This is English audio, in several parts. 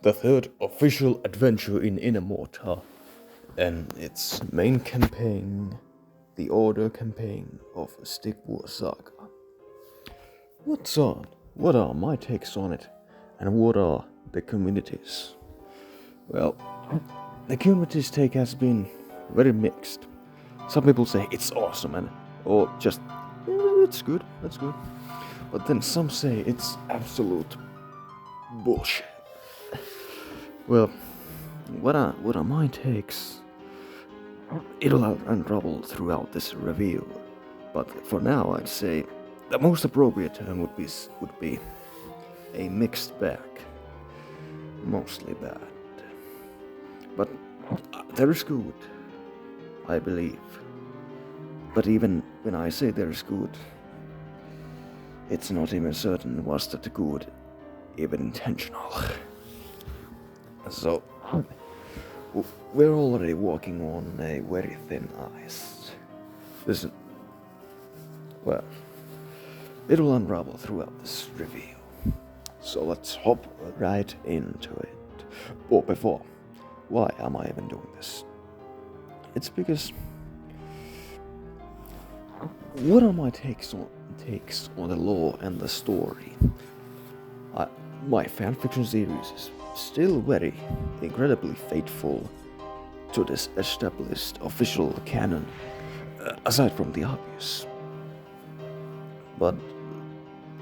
the third official adventure in Inamorta, and its main campaign, the Order Campaign of Stick War Saga. What's on? What are my takes on it, and what are the community's? Well, the community's take has been very mixed. Some people say it's awesome or just it's good, that's good. But then some say it's absolute bullshit. Well, what are my takes? It'll unravel throughout this review, but for now I'd say the most appropriate term would be a mixed bag, mostly bad. But there is good, I believe. But even when I say there is good, it's not even certain was that good even intentional. So, we're already walking on a very thin ice. Well, it'll unravel throughout this review. So let's hop right into it. But before, why am I even doing this? It's because what are my takes on the lore and the story? My fanfiction series is still very incredibly faithful to this established official canon, aside from the obvious. But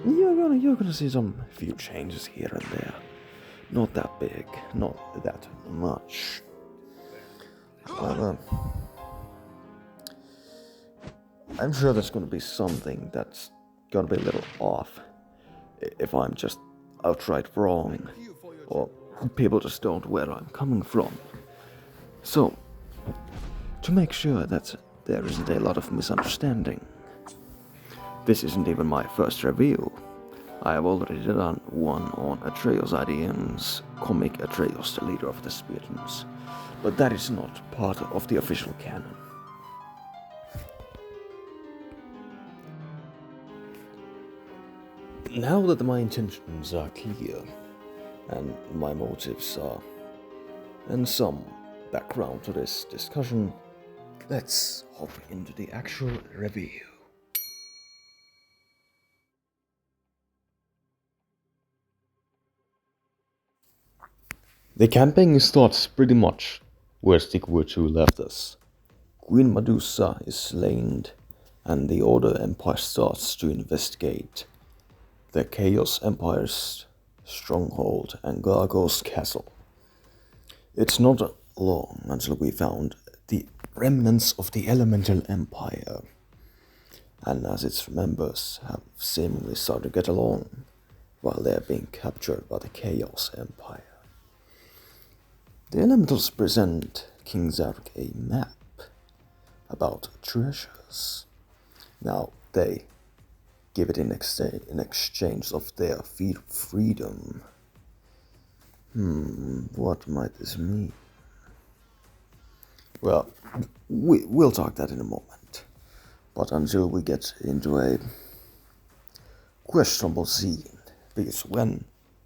you're gonna see some few changes here and there. Not that big, not that much. I'm sure there's gonna be something that's gonna be a little off if I'm just outright wrong, or people just don't know where I'm coming from. So, to make sure that there isn't a lot of misunderstanding, this isn't even my first review. I have already done one on Atreus IDM's comic Atreus, the leader of the Spartans, but that is not part of the official canon. Now that my intentions are clear, and my motives are, and some background to this discussion, let's hop into the actual review. The campaign starts pretty much where Stick War 2 left us. Queen Medusa is slain, and the Order Empire starts to investigate the Chaos Empire's stronghold and Gargo's castle. It's not long until we found the remnants of the Elemental Empire, and as its members have seemingly started to get along while they're being captured by the Chaos Empire. The Elementals present King Zarek a map about treasures. Now they give it in exchange of their freedom. What might this mean? Well, we'll talk that in a moment. But until we get into a questionable scene, because when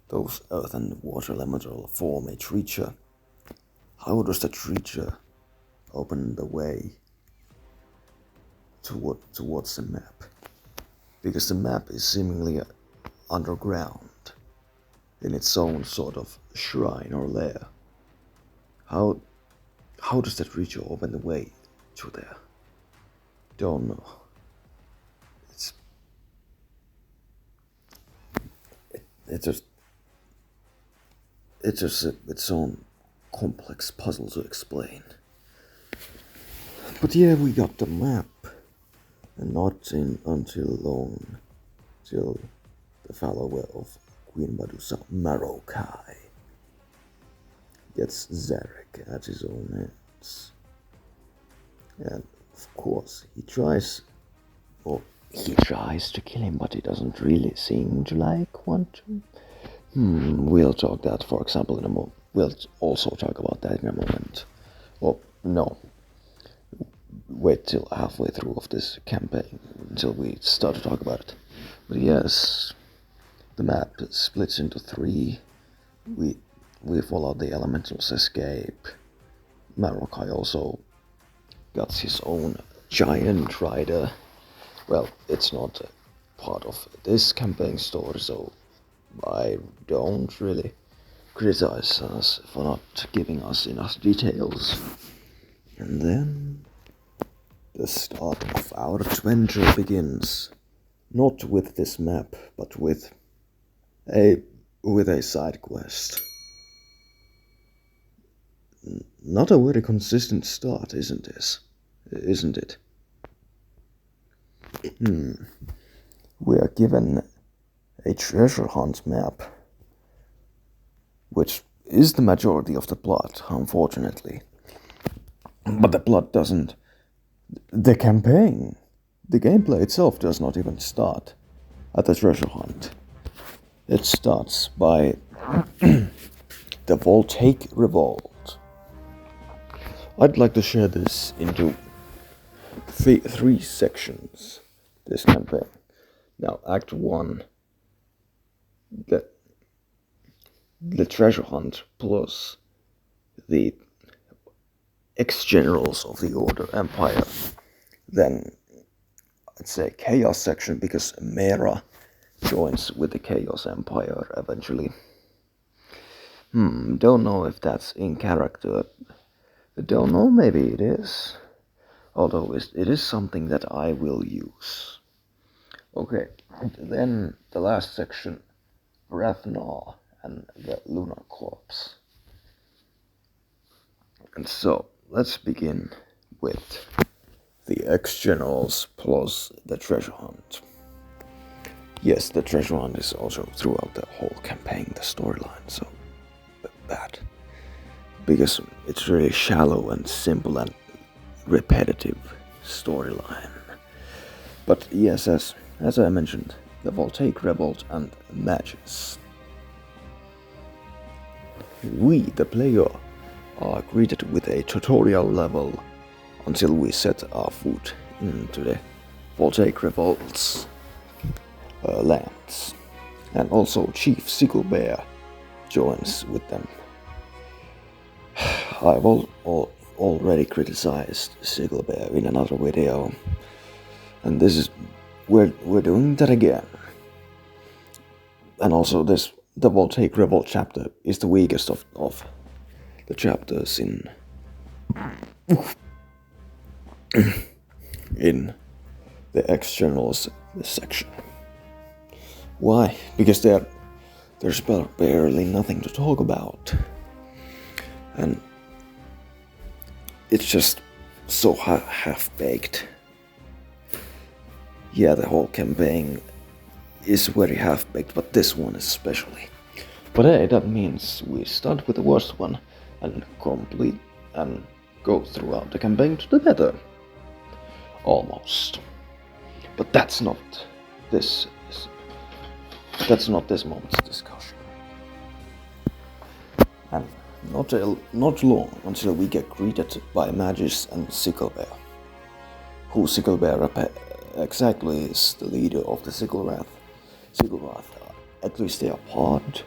those earth and water elemental form a creature, how does that creature open the way towards the map? Because the map is seemingly underground, in its own sort of shrine or lair. How does that creature open the way to there? Don't know. It's just its own complex puzzle to explain. But yeah, we got the map, and not till the follower of Queen Medusa, Marokai, gets Zarek at his own hands. And of course, he tries to kill him, but he doesn't really seem to want to. We'll talk that, for example, in a moment. We'll also talk about that in a moment. Or, no. Wait till halfway through of this campaign until we start to talk about it. But yes, the map splits into three. we follow the elementals escape. Marokai also got his own giant rider. Well, it's not part of this campaign story, so I don't really criticize us for not giving us enough details. And then the start of our adventure begins, not with this map, but with a side quest. Not a very consistent start, isn't it? We are given a treasure hunt map, which is the majority of the plot, unfortunately. But the plot doesn't. The campaign, the gameplay itself does not even start at the treasure hunt. It starts by the Voltaic Revolt. I'd like to share this into three sections, this campaign. Now, Act 1, the treasure hunt plus the ex-generals of the Order Empire. Then, I'd say Chaos section, because Mera joins with the Chaos Empire eventually. Don't know if that's in character. Don't know, maybe it is. Although it is something that I will use. Okay, then the last section, Ragnar and the Lunar Corpse. And so, let's begin with the ex-generals plus the treasure hunt. Yes, the treasure hunt is also throughout the whole campaign, the storyline, so bad. Because it's really shallow and simple and repetitive storyline. But yes, as I mentioned, the Voltaic Revolt and Magus. We, the player, are greeted with a tutorial level until we set our foot into the Voltaic Revolt's lands. And also Chief Sicklebear joins with them. I've already criticized Sicklebear in another video, and this is we're doing that again. And also the Voltaic Revolt chapter is the weakest of the chapters in the ex-generals section. Why? Because there's barely nothing to talk about. And it's just so half-baked. Yeah, the whole campaign is very half-baked, but this one especially. But hey, that means we start with the worst one and complete and go throughout the campaign to the better. Almost. But that's not this moment's discussion. And not long until we get greeted by Magus and Sicklebear. Who Sicklebear exactly is the leader of the Sicklebrath. At least they are part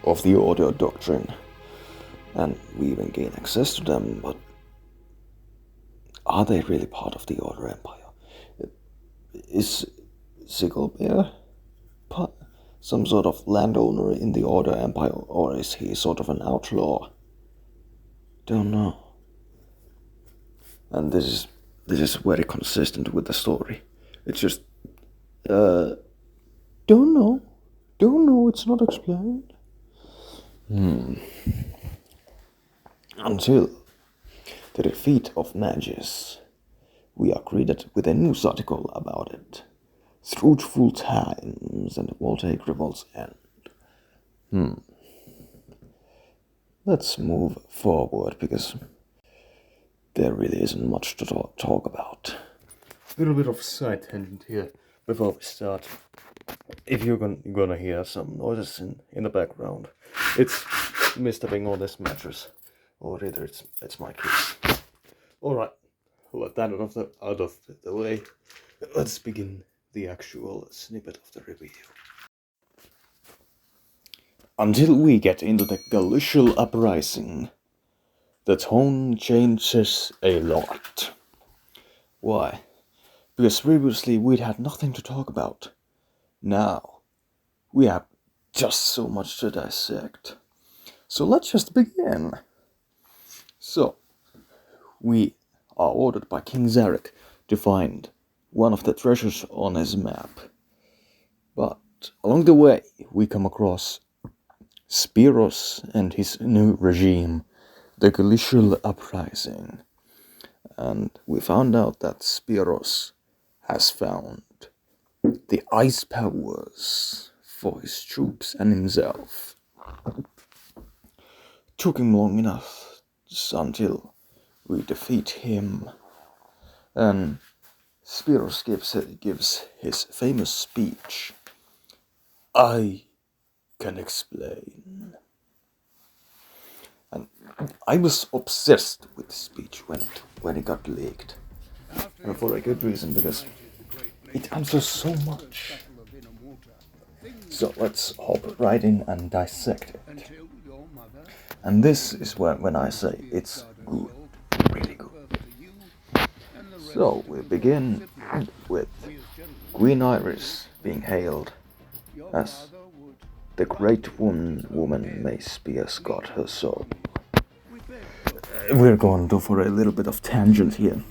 of the Order doctrine. And we even gain access to them, but are they really part of the Order Empire? Is Sicklebear some sort of landowner in the Order Empire, or is he sort of an outlaw? Don't know. And this is very consistent with the story. It's just don't know. It's not explained. Until the defeat of Magus, we are greeted with a news article about it. Fruitful times and the Voltaic Revolt's end. Let's move forward because there really isn't much to talk about. A little bit of side tangent here before we start. If you're gonna hear some noises in the background, it's me stepping on this mattress, or either it's my kids. All right, let that out of the way. Let's begin the actual snippet of the review. Until we get into the glacial uprising, the tone changes a lot. Why? Because previously we'd had nothing to talk about. Now, we have just so much to dissect. So let's just begin. So, we are ordered by King Zarek to find one of the treasures on his map. But along the way, we come across Spiros and his new regime, the Glacial Uprising. And we found out that Spiros has found the ice powers for his troops and himself. Took him long enough until we defeat him. And Spiros gives his famous speech. I can explain. And I was obsessed with the speech when it got leaked. And for a good reason, because it answers so much. So let's hop right in and dissect it. And this is when I say it's good, really good. So we begin with Queen Iris being hailed as the great woman may Spears God her soul. We're going to for a little bit of tangent here.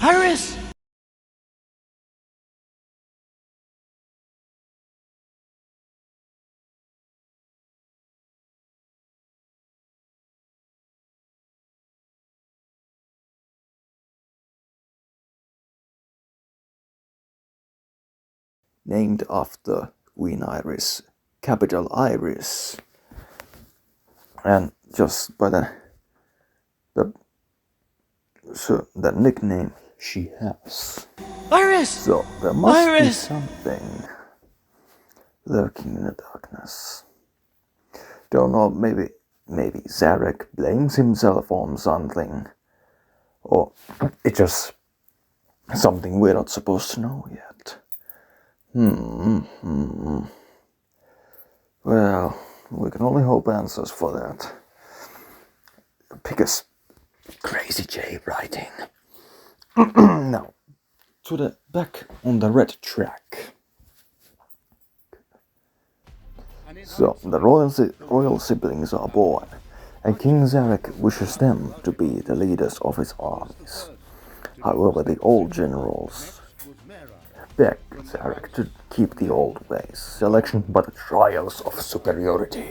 Iris! Named after Queen Iris, capital Iris, and just by the nickname she has. Iris! So there must be something lurking in the darkness. Don't know, maybe Zarek blames himself on something, or it's just something we're not supposed to know yet. Well, we can only hope answers for that. Because Crazy J writing. Now, to the back on the red track. So, the royal siblings are born, and King Zarek wishes them to be the leaders of his armies. However, the old generals beg Zarek to keep the old ways, selection by the trials of superiority.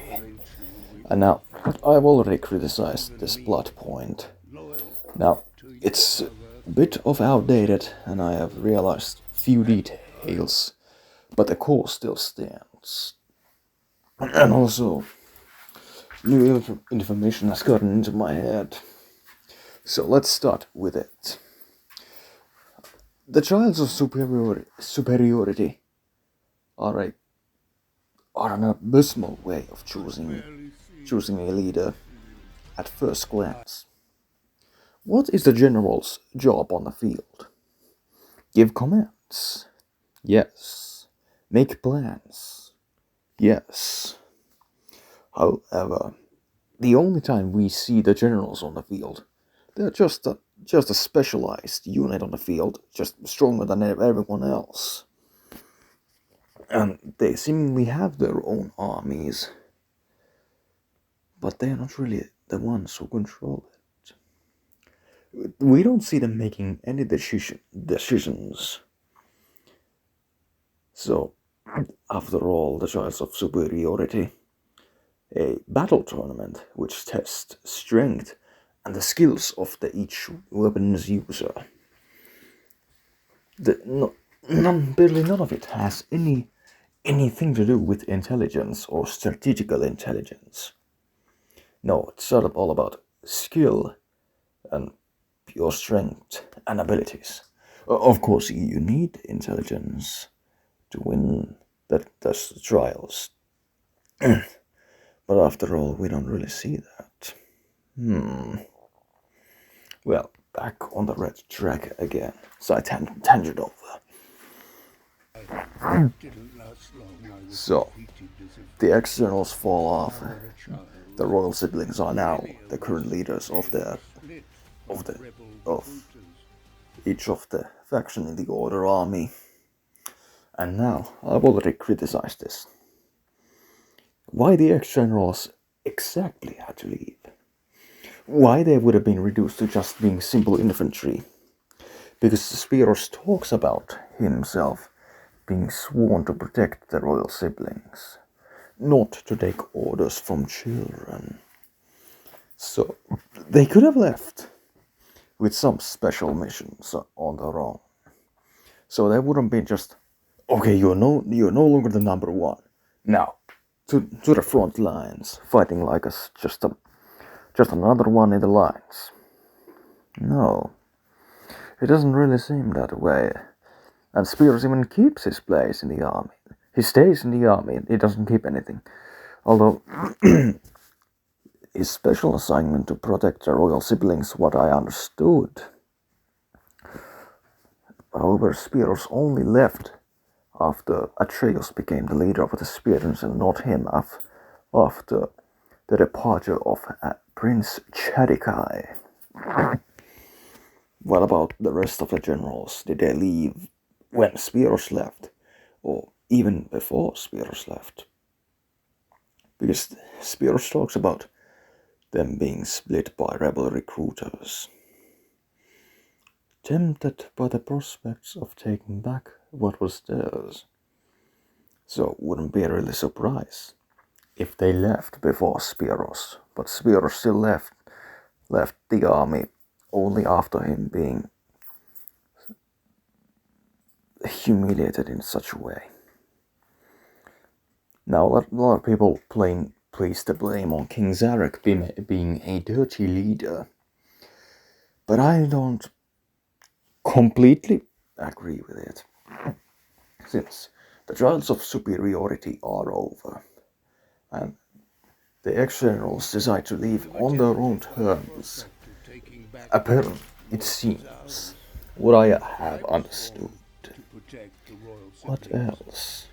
And now, I've already criticized this plot point. Now, it's a bit of outdated, and I have realized few details, but the core still stands. And also, new information has gotten into my head. So let's start with it. The trials of superiority are an abysmal way of choosing a leader at first glance. What is the general's job on the field? Give commands. Yes. Make plans. Yes. However, the only time we see the generals on the field, they're just a specialized unit on the field, just stronger than everyone else. And they seemingly have their own armies, but they're not really the ones who control it. We don't see them making any decisions. So, after all, the Trials of Superiority, a battle tournament which tests strength and the skills of each weapon's user. Barely none of it has anything to do with intelligence or strategical intelligence. No, it's sort of all about skill and pure strength and abilities. Of course, you need intelligence to win those trials. But after all, we don't really see that. Well, back on the red track again. So I tangent over. Didn't know So, the externals fall off. The royal siblings are now the current leaders of the of each of the faction in the Order army. And now, I've already criticized this. Why the ex-generals exactly had to leave? Why they would have been reduced to just being simple infantry? Because Spiros talks about himself being sworn to protect the royal siblings, not to take orders from children. So, they could have left with some special missions on their own. So they wouldn't be just, okay, you're no longer the number one. Now, to the front lines, fighting like us, just another one in the lines. No, it doesn't really seem that way. And Spears even keeps his place in the army. He stays in the army, he doesn't keep anything. Although, his special assignment to protect the royal siblings, what I understood. However, Spears only left after Atreus became the leader of the Spears and not him after the departure of Prince Chadikai. What about the rest of the generals? Did they leave when Spiros left? Or even before Spiros left? Because Spiros talks about them being split by rebel recruiters. Tempted by the prospects of taking back what was theirs. So wouldn't be really surprised if they left before Spiros, but Spiros still left the army only after him being humiliated in such a way. Now, a lot of people place the blame on King Zarek being a dirty leader, but I don't completely agree with it, since the trials of superiority are over, and the ex-generals decide to leave on their own terms. Apparently, it seems, what I have understood. What else?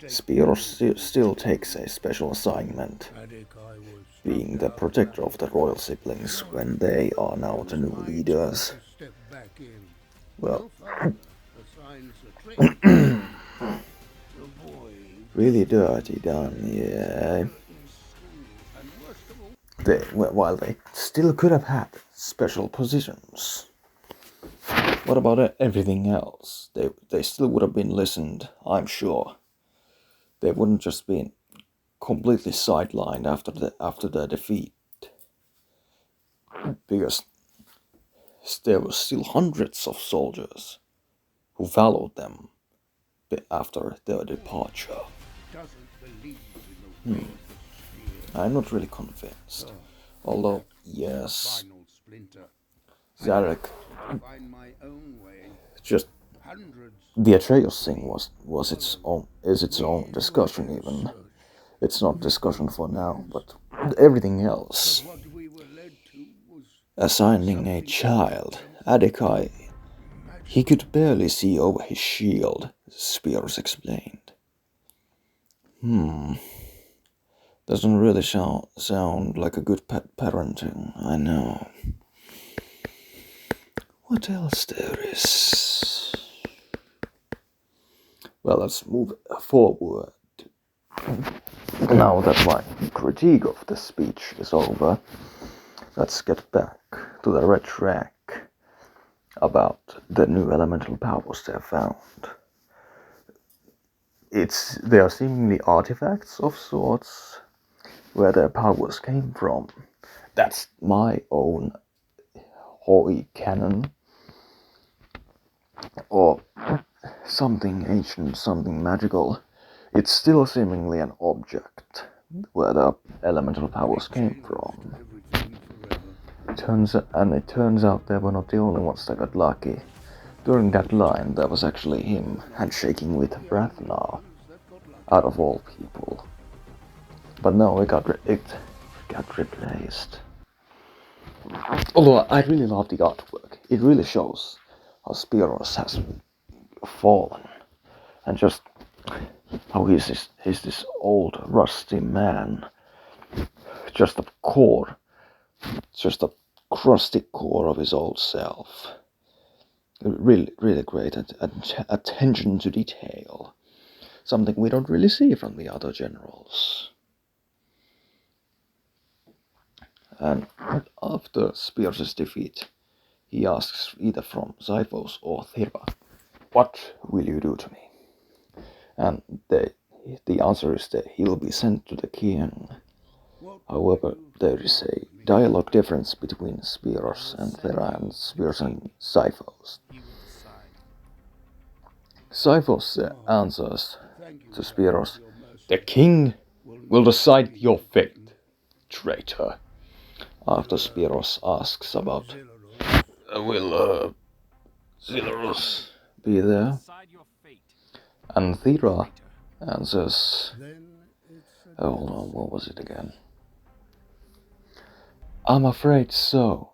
Spiros still takes a special assignment, being the protector of the royal siblings when they are now the new leaders. Well, really dirty done, yeah. While they still could have had special positions. What about everything else? They still would have been listened, I'm sure. They wouldn't just been completely sidelined after the defeat, because there were still hundreds of soldiers who followed them after their departure. I'm not really convinced. Although, yes, Zarek, just the Atreus thing is its own discussion even. It's not discussion for now, but everything else. Assigning a child, Adekai, he could barely see over his shield, Spears explained. Doesn't really sound like a good parenting, I know. What else there is? Well, let's move forward. Now that my critique of the speech is over, let's get back to the red track about the new elemental powers they have found. They are seemingly artifacts of sorts where their powers came from. That's my own holy canon. Or something ancient, something magical. It's still seemingly an object where the elemental powers came from. It turns out they were not the only ones that got lucky. During that line, there was actually him handshaking with Brathnar, out of all people. But no, it got replaced. Although I really love the artwork, it really shows how Spiros has fallen, and just how he's this old rusty man, just a core, just a crusty core of his old self. Really, really great attention to detail. Something we don't really see from the other generals. And after Spears' defeat, he asks either from Zyphos or Thera, "What will you do to me?" And the answer is that he will be sent to the king. However, there is a dialogue difference between Spears and Thera and Spears and Zyphos. Zyphos answers to Spears, "The king will decide your fate, traitor." After Spears asks about, "Will Zelarus be there?" And Thera answers, hold on, what was it again? "I'm afraid so."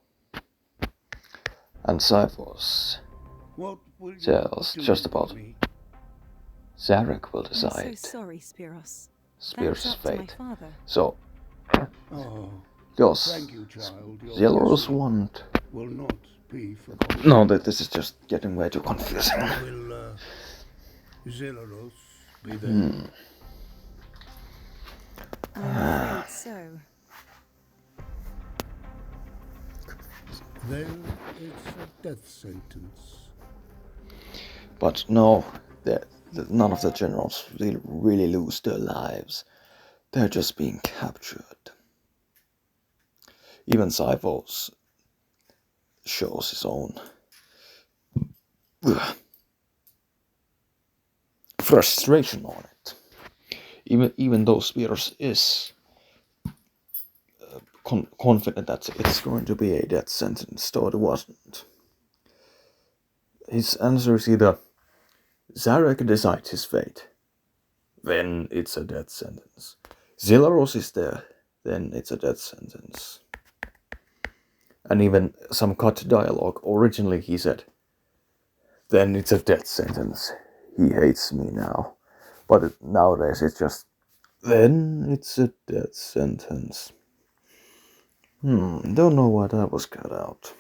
And Zyphos tells just about, "Zarek will decide." I'm so sorry, Spiros. Spears' That's up to my fate. father. So, Oh, does thank you, child. Your Zelarus blessing want? will not be forgotten. No, this is just getting way too confusing. Will Zelaros be there? I'm afraid so. Then it's a death sentence. But no, none of the generals really lose their lives. They're just being captured. Even Zyphos shows his own frustration on it. Even though Spears is confident that it's going to be a death sentence, though it wasn't. His answer is either Zarek decides his fate, then it's a death sentence. Zelaros is there, then it's a death sentence. And even some cut dialogue, originally he said, "Then it's a death sentence. He hates me now." But nowadays it's just, "Then it's a death sentence." Don't know why that was cut out.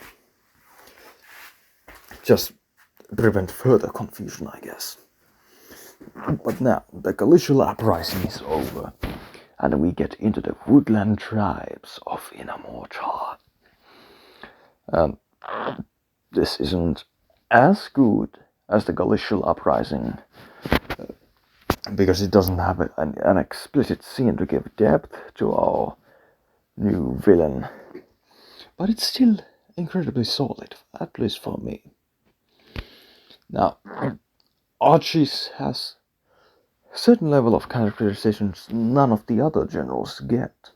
Just prevent further confusion, I guess. But now, the glacial uprising is over, and we get into the woodland tribes of Inamortar. This isn't as good as the glacial uprising, because it doesn't have an explicit scene to give depth to our new villain. But it's still incredibly solid, at least for me. Now, Archie's has a certain level of characterizations none of the other generals get,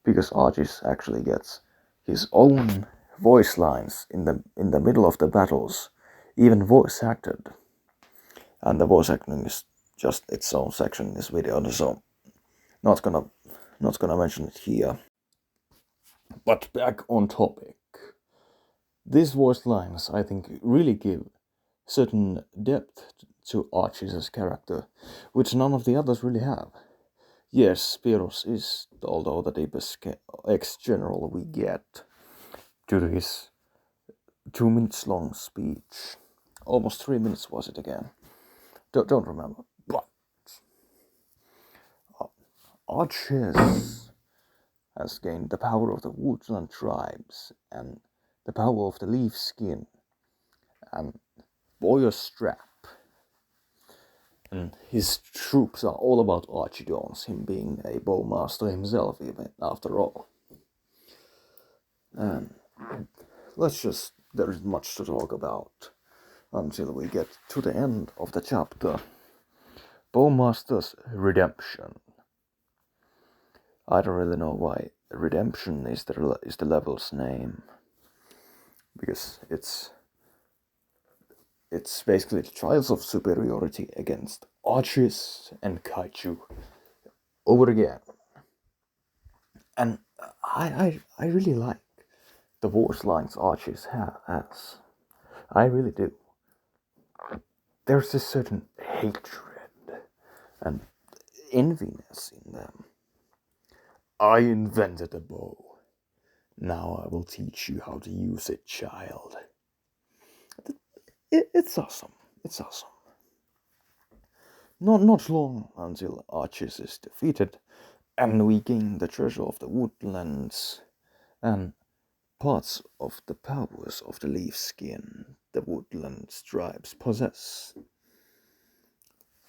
because Archie's actually gets his own voice lines in the middle of the battles, even voice acted. And the voice acting is just its own section in this video, so not gonna mention it here. But back on topic. These voice lines, I think, really give certain depth to Archie's character, which none of the others really have. Yes, Spiros is, although the deepest ex-general we get, due to his 2 minutes long speech. Almost 3 minutes was it again. Don't remember. But Archie's has gained the power of the woodland tribes and the power of the leaf skin and Boyer's strap. And his troops are all about Archidons, him being a bowmaster himself, even after all. And there is much to talk about until we get to the end of the chapter. Bowmaster's redemption. I don't really know why redemption is the level's name, because it's basically the trials of superiority against Archis and Kaiju over again. And I really like the voice lines Archis has. I really do. There's this certain hatred and enviness in them. I invented a bow. Now I will teach you how to use it, child. It's awesome. It's awesome. Not long until Archis is defeated, and we gain the treasure of the woodlands and parts of the powers of the leaf skin the woodland tribes possess.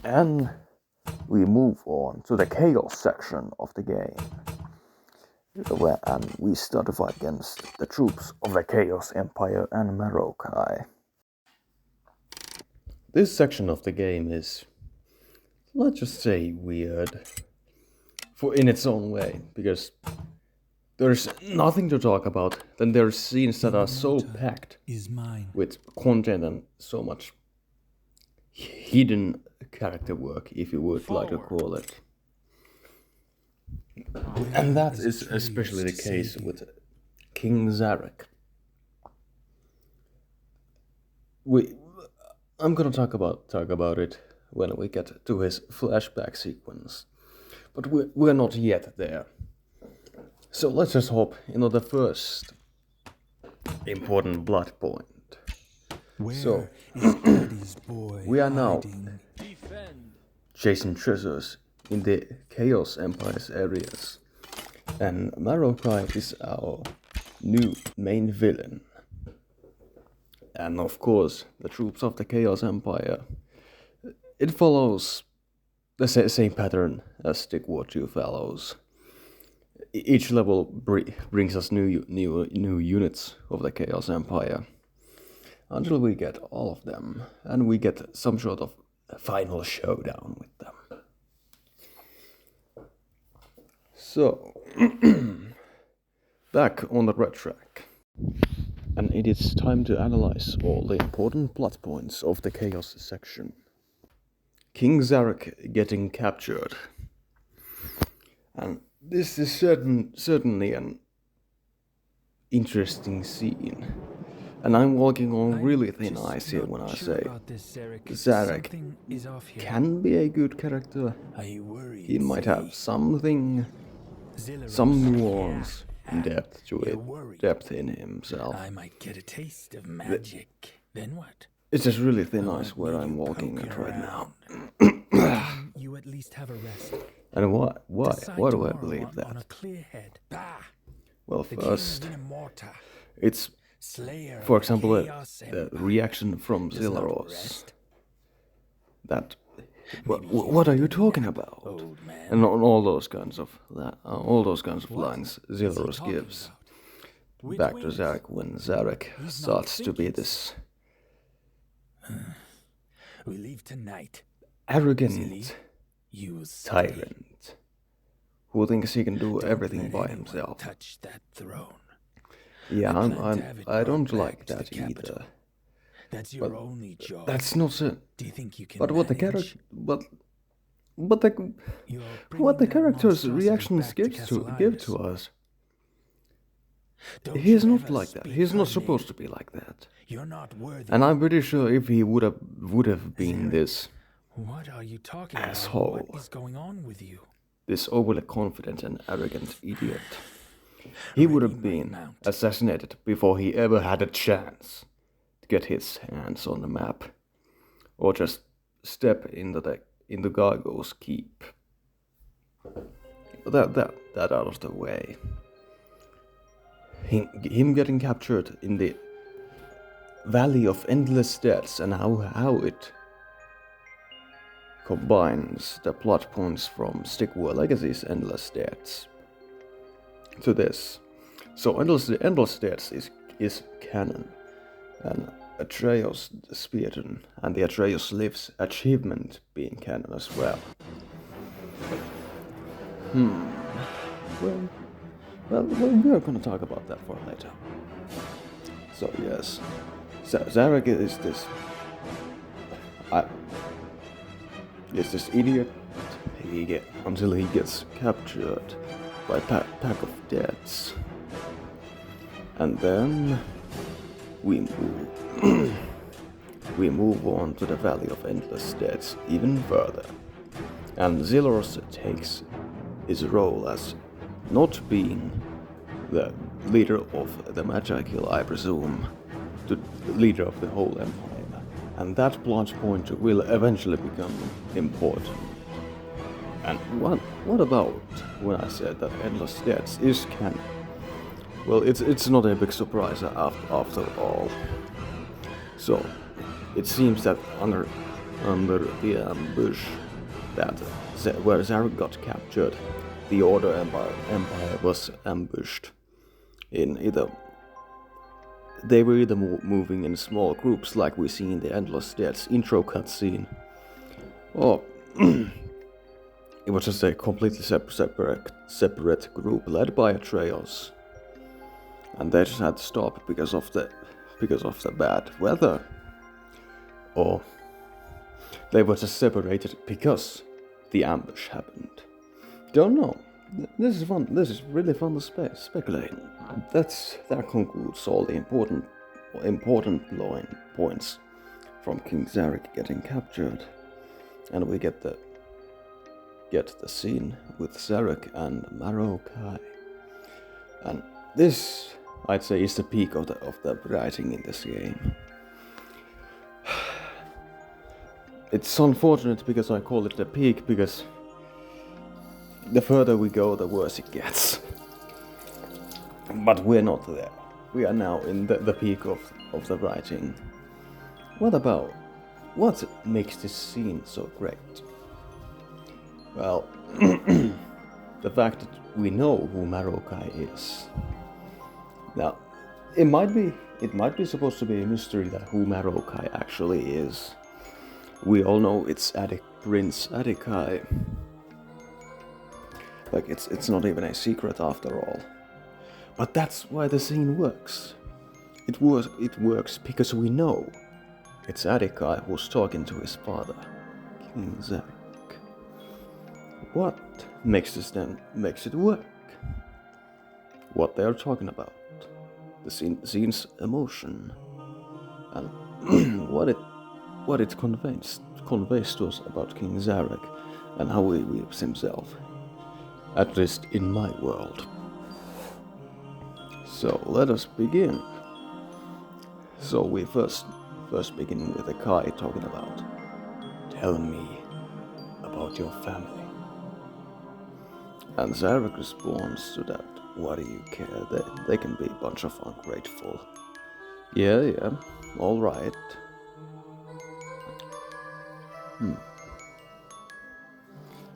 And we move on to the chaos section of the game, and we start to fight against the troops of the Chaos Empire and Marokai. This section of the game is, let's just say, weird in its own way, because there's nothing to talk about. Then there's scenes that are so packed with content and so much hidden character work, if you would like to call it. And that is especially the case with King Zarek. I'm gonna talk about it when we get to his flashback sequence, but we're not yet there. So let's just hop into the first important blood point. So we are now chasing treasures in the Chaos Empire's areas, and Marokai is our new main villain. And of course, the troops of the Chaos Empire. It follows the same pattern as Stick War 2 follows. Each level brings us new units of the Chaos Empire, until we get all of them, and we get some sort of final showdown with them. So, back on the red track. And it is time to analyze all the important plot points of the Chaos section. King Zarek getting captured. And this is certainly an interesting scene. And I'm walking on really thin ice here when I say Zarek can be a good character. He might have something, some nuance, depth to it, depth in himself. I might get a taste of magic. Then what? It's just really thin ice where I'm walking at right now. You at least have a rest. And why do I believe that? On a clear head. Bah! Well, first, Immorta, it's, slayer for of example, chaos the empire, reaction from does not Zillaros. rest. That, what are you talking about? Old man. And all those kinds of lines Zillaros talking gives about? Which back to wings? Zarek when Zarek He's starts not to be thinking this We leave tonight. arrogant You stay. tyrant who thinks he can do Don't everything let by anyone himself. touch that throne. Yeah, I plan to have it I don't brought like back to that the capital. either. That's your But only job. That's not so. Do you think you can But what the manage? character, You're what the bringing that character's monstrosity reactions back to give to Castle us. Don't He's you not ever like that. speak He's her not name. supposed to be like that. You're not worthy. And I'm pretty sure if he would have been this What are you talking Asshole. about? What is going on with you? overly confident and arrogant idiot, he would have Ready, my been mount. assassinated before he ever had a chance to get his hands on the map, or just step into Gargoyle's keep. That out of the way. Him getting captured in the Valley of Endless Deaths, and how it combines the plot points from Stick War Legacy's Endless Deaths to this. So Endless Deaths is canon, and Atreus Spearton and the Atreus Lives achievement being canon as well. Well, we're gonna talk about that for later. So yes, Zarek is this idiot until he gets captured by pack of deaths, and then we move on to the Valley of Endless Deaths even further, And Ziloros takes his role as not being the leader of the Magi Guild, I presume, the leader of the whole empire. And that plot point will eventually become important. And what about when I said that Endless Deaths is canon? Well, it's not a big surprise after all. So, it seems that under the ambush that where Zarek got captured, the Order Empire was ambushed in either. They were either moving in small groups like we see in the Endless Deaths intro cutscene, or it was just a completely separate group led by Atreus. And they just had to stop because of the bad weather, or they were just separated because the ambush happened. Don't know. This is fun. This is really fun to speculate. That concludes all the important plot points from King Zarek getting captured, and we get the scene with Zarek and Marrow-Kai, and this, I'd say, is the peak of the writing in this game. It's unfortunate because I call it the peak, because the further we go, the worse it gets. But we're not there. We are now in the peak of the writing. What makes this scene so great? Well, the fact that we know who Marrow-Kai is. Now, it might be supposed to be a mystery that who Marrow-Kai actually is. We all know it's Prince Adikai. Like, it's not even a secret after all. But that's why the scene works. It works because we know it's Adikai who's talking to his father, King Zarek. What makes it work? What they are talking about. The scene's emotion. And what it conveys to us about King Zarek and how he views himself, at least in my world. So let us begin. So we first begin with Kai talking about, tell me about your family. And Zarek responds to that, what do you care? They can be a bunch of ungrateful. Yeah, alright.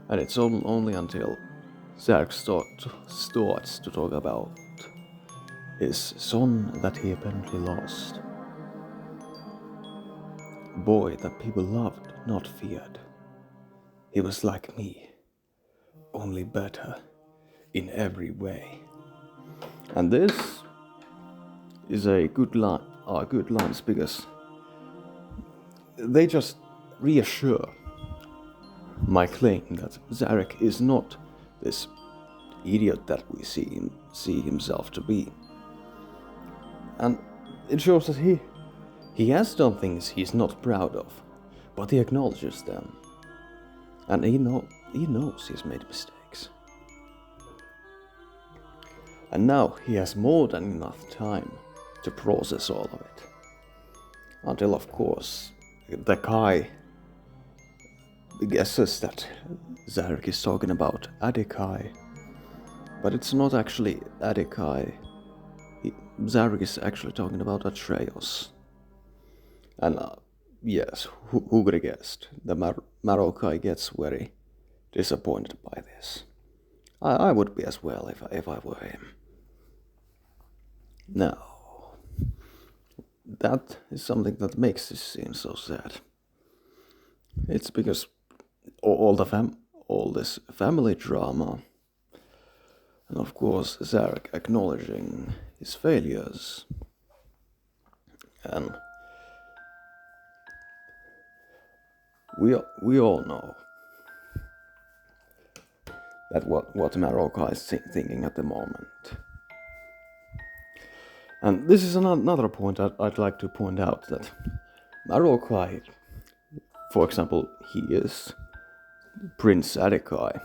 And it's only until Zarek starts to talk about his son that he apparently lost. Boy that people loved, not feared. He was like me, only better in every way. And this is a good lines because they just reassure my claim that Zarek is not this idiot that we see himself to be. And it shows that he has done things he's not proud of, but he acknowledges them. And he knows he's made mistakes. And now he has more than enough time to process all of it. Until, of course, the Kai guesses that Zarek is talking about Adikai. But it's not actually Adikai. Zarek is actually talking about Atreus. And yes, who could have guessed? The Marrow-Kai gets very disappointed by this. I would be as well if I were him. Now, that is something that makes this scene so sad. It's because all this family drama, and of course Zarek acknowledging his failures, and we all know that what Marrow-Kai is thinking at the moment. And this is another point I'd like to point out, that Marrow-Kai, for example, he is Prince Adekai.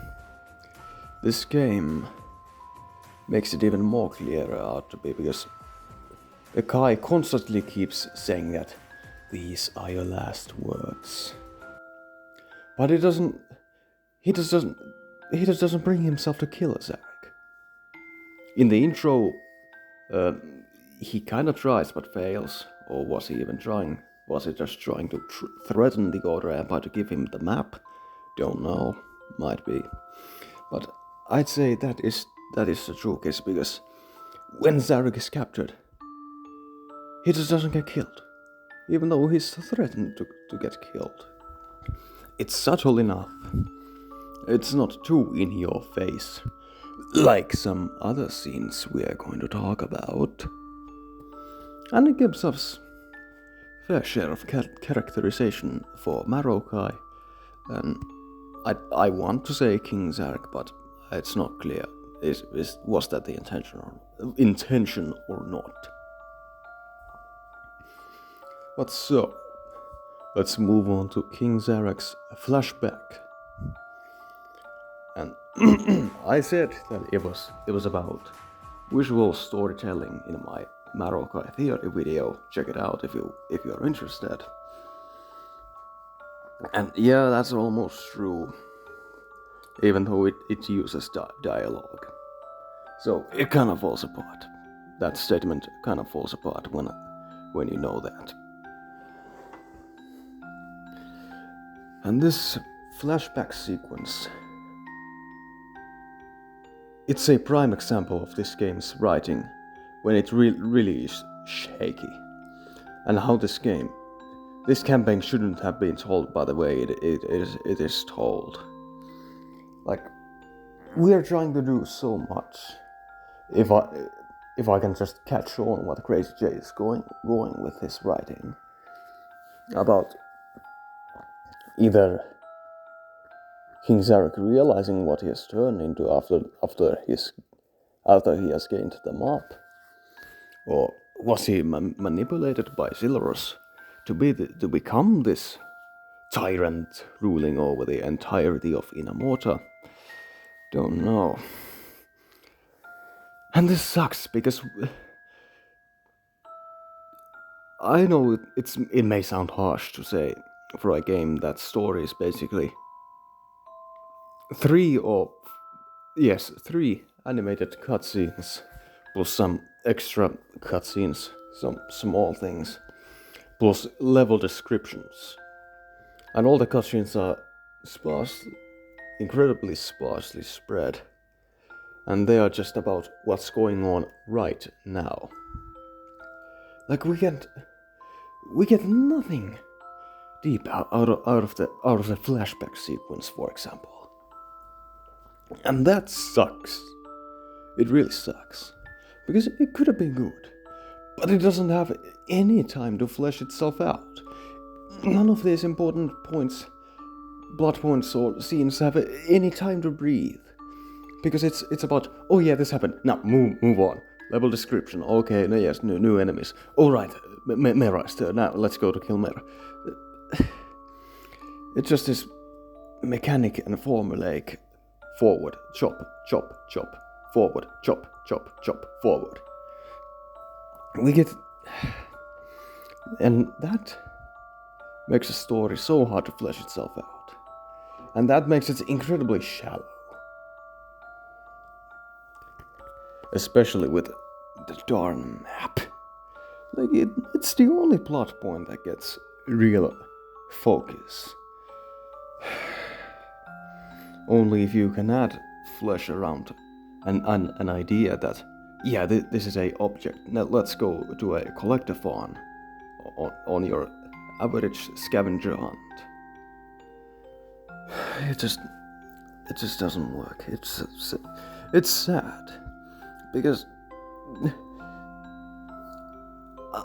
This game makes it even more clearer out to be because Akai constantly keeps saying that these are your last words. But he just doesn't bring himself to kill Zarek. In the intro, he kinda tries but fails. Or was he even trying? Was he just trying to threaten the Order Empire to give him the map? Don't know. Might be. But I'd say that is the true case because when Zarek is captured, he just doesn't get killed. Even though he's threatened to get killed. It's subtle enough. It's not too in your face. Like some other scenes we are going to talk about. And it gives us fair share of characterization for Marokai. And I want to say King Zarek, but it's not clear. Was that the intention or not? But so, let's move on to King Zarek's flashback. And I said that it was about visual storytelling in my Marokai theory video. Check it out if you're interested. And yeah, that's almost true. Even though it uses dialogue. So it kind of falls apart. That statement kind of falls apart when you know that. And this flashback sequence, it's a prime example of this game's writing when it really is shaky. And how this campaign shouldn't have been told by the way it is told. Like, we are trying to do so much. If I can just catch on what Crazy J is going with his writing about either King Zarek realizing what he has turned into after he has gained the map, or was he manipulated by Silaros to become this tyrant ruling over the entirety of Inamorta? Don't know. And this sucks because I know it may sound harsh to say for a game that story is basically three animated cutscenes plus some extra cutscenes, some small things, plus level descriptions. And all the cutscenes are incredibly sparsely spread. And they are just about what's going on right now. Like we get nothing deep out of the flashback sequence, for example. And that sucks. It really sucks. Because it could have been good. But it doesn't have any time to flesh itself out. None of these important plot points or scenes have any time to breathe. Because it's about, oh yeah, this happened. Now move on. Level description. Okay, no, yes, new enemies. All right, Mera is there. Now let's go to kill Mera. It's just this mechanic and formulaic. Forward, chop, chop, chop. Forward, chop, chop, chop. Forward. And that makes a story so hard to flesh itself out. And that makes it incredibly shallow. Especially with the darn map. Like, it's the only plot point that gets real focus. Only if you can add flesh around an idea that, yeah, this is a object. Now let's go to a collectathon on your average scavenger hunt. It just doesn't work. It's sad. Because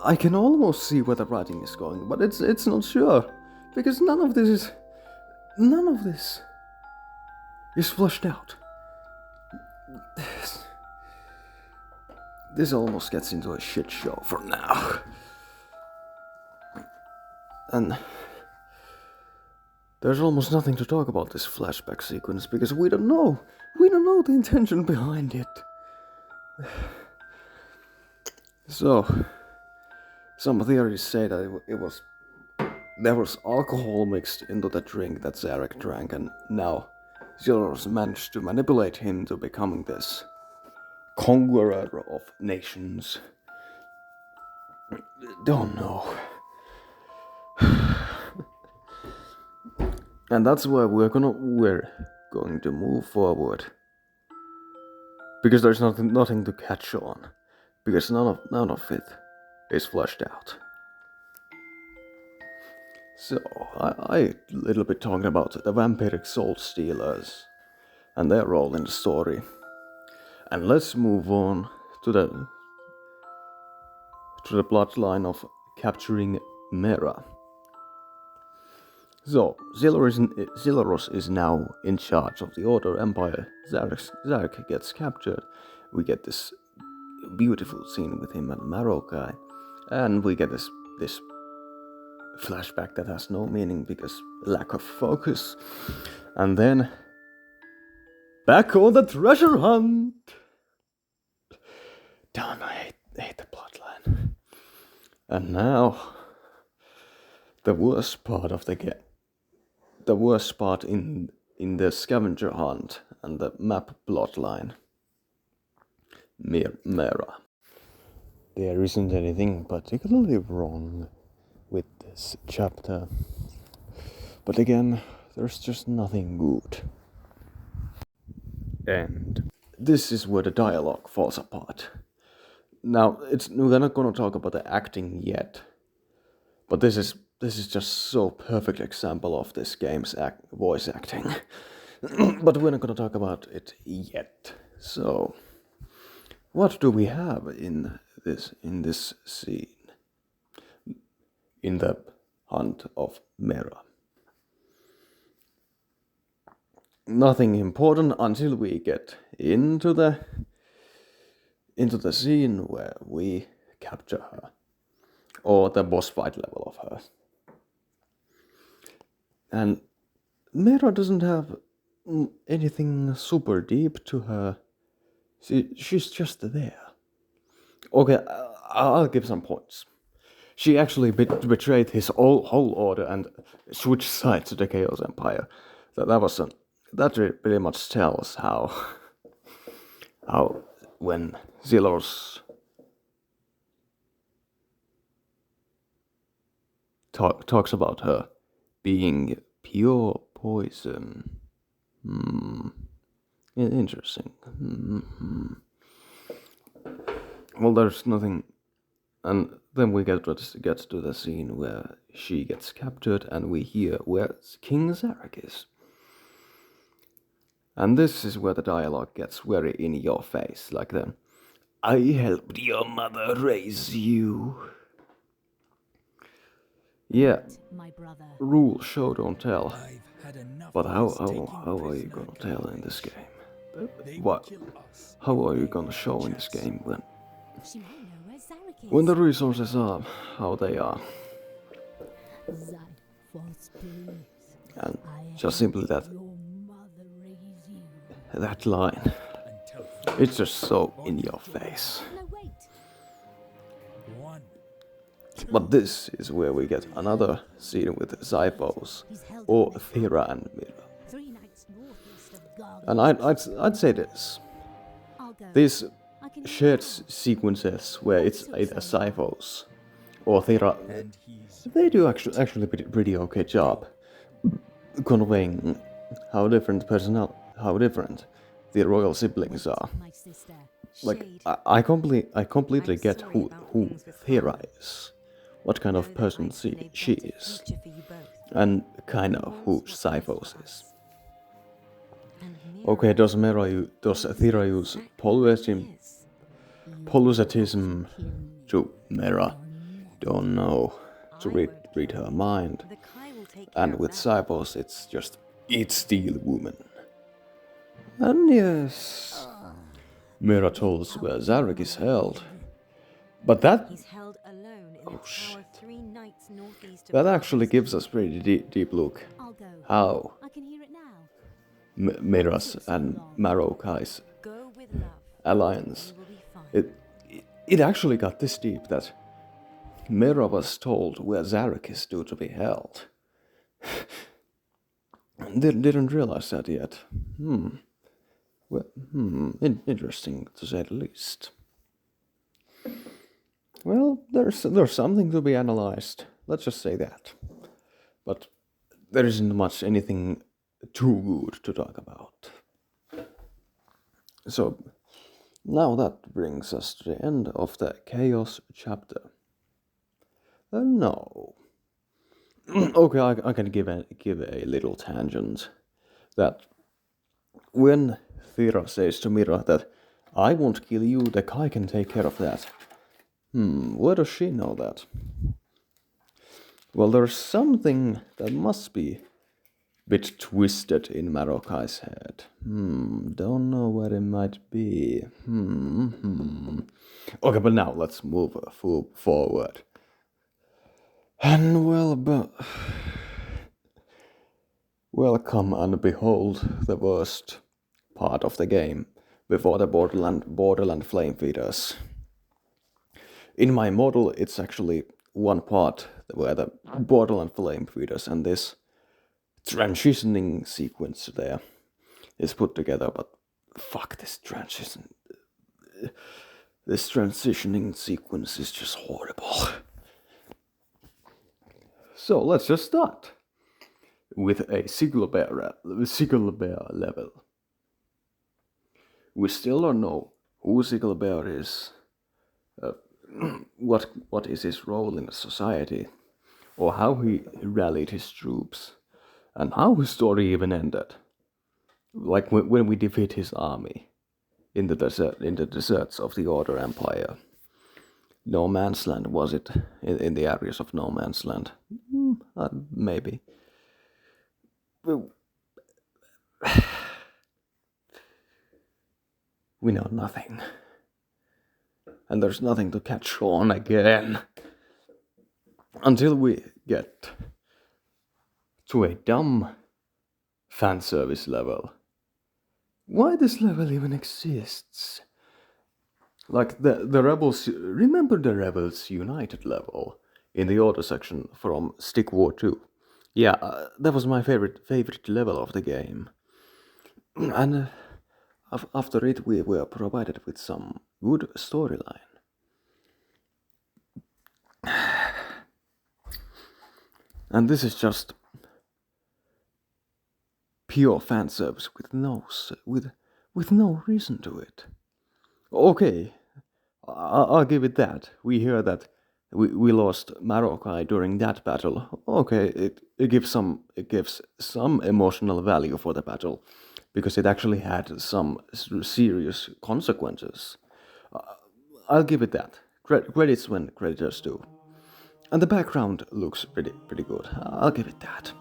I can almost see where the writing is going, but it's not sure. Because none of this is fleshed out. This almost gets into a shit show for now. And there's almost nothing to talk about this flashback sequence because we don't know. We don't know the intention behind it. So, some theories say that there was alcohol mixed into the drink that Zarek drank, and now Zilros managed to manipulate him to becoming this conqueror of nations. Don't know. And that's why we're going to move forward. Because there's nothing to catch on. Because none of it is fleshed out. So, I a little bit talking about the vampiric soul stealers and their role in the story. And let's move on to the plotline of capturing Mera. So, Zilros is now in charge of the Order Empire. Zarek gets captured. We get this beautiful scene with him and Marokai. And we get this flashback that has no meaning because lack of focus. And then back on the treasure hunt. Damn, I hate the plotline. And now the worst part of the game. The worst part in the scavenger hunt and the map plotline. Mera. There isn't anything particularly wrong with this chapter. But again, there's just nothing good. And this is where the dialogue falls apart. Now, we're not gonna talk about the acting yet. But this is just so perfect example of this game's voice acting. But we're not gonna talk about it yet. So, what do we have in this scene? In the hunt of Mera. Nothing important until we get into the scene where we capture her. Or the boss fight level of her. And Mera doesn't have anything super deep to her. She's just there. Okay, I'll give some points. She actually betrayed his whole order and switched sides to the Chaos Empire. That pretty much tells how when Zilros talks about her being pure poison. Interesting. Well, there's nothing, and then we get to the scene where she gets captured, and we hear where King Zarek is. And this is where the dialogue gets very in your face, like then, I helped your mother raise you. Yeah, My brother. rule show don't tell. I've had enough But of how this taking are you prisoners gonna of tell in others. this game? They will What? kill us How if are you they gonna get a show in this chance. game She might know where Zarek is. when the resources are how they are? That false police. And I just simply that your mother raised you. that line, Until it's just so in your face. No, wait. one. But this is where we get another scene with Zyphos, or Thera and Mira. 3 nights northeast of Gargan. And I'd say this. I'll go. These I can shared sequences where it's either Zyphos or Thera, And he's they do actually pretty okay job conveying how different the royal siblings are. my sister. Like Shade. I completely I'm get sorry who about things with Thera Fran. is, what kind Know of that person I've seen a she better is, future for you both. and kind of who Wants what's best Zyphos for is. us. And Mira Okay, does Thera use exactly pollucetism to Mera? Don't know. To read her mind. The Kai will take care And of with that. Zyphos, it's just eat steel woman. And yes, Mira told us where Zarek is held. But that He's held alone in Oh, a tower shit. 3 nights northeast of that Gargan actually gives City. us pretty deep look I'll go. how I can hear it now. Mira's and Marokai's Go with love. alliance, You will be fine. it actually got this deep that Mira was told where Zarek is due to be held. Didn't realize that yet. Well, interesting to say the least. Well, there's something to be analyzed. Let's just say that. But there isn't much anything too good to talk about. So now that brings us to the end of the Chaos chapter. No. Okay, I can give a little tangent. That when Thira says to Mira that I won't kill you, the Kai can take care of that. Where does she know that? Well, there's something that must be a bit twisted in Marokai's head. Don't know what it might be. Okay, but now let's move forward. And welcome and behold the worst part of the game before the Borderland Flame Feeders. In my model, it's actually one part where the Borderland Flame Feeders and this transitioning sequence there is put together, but fuck this transitioning sequence is just horrible. So let's just start with a Sigil Bear level. We still don't know who Sigil Bear is, what is his role in the society, or how he rallied his troops, and how his story even ended. Like when we defeat his army in the deserts of the Order Empire. No Man's Land, was it? In the areas of No Man's Land? Maybe. We know nothing. And there's nothing to catch on again. Until we get to a dumb fan service level. Why this level even exists? Like the Rebels, remember the Rebels United level in the Order section from Stick War 2? Yeah, that was my favorite level of the game. And after it, we were provided with some good storyline. And this is just pure fan service with no reason to it. Okay, I'll give it that. We hear that we lost Marokai during that battle. Okay, it gives some emotional value for the battle, because it actually had some serious consequences. I'll give it that. Credits when creditors do. And the background looks pretty good. I'll give it that.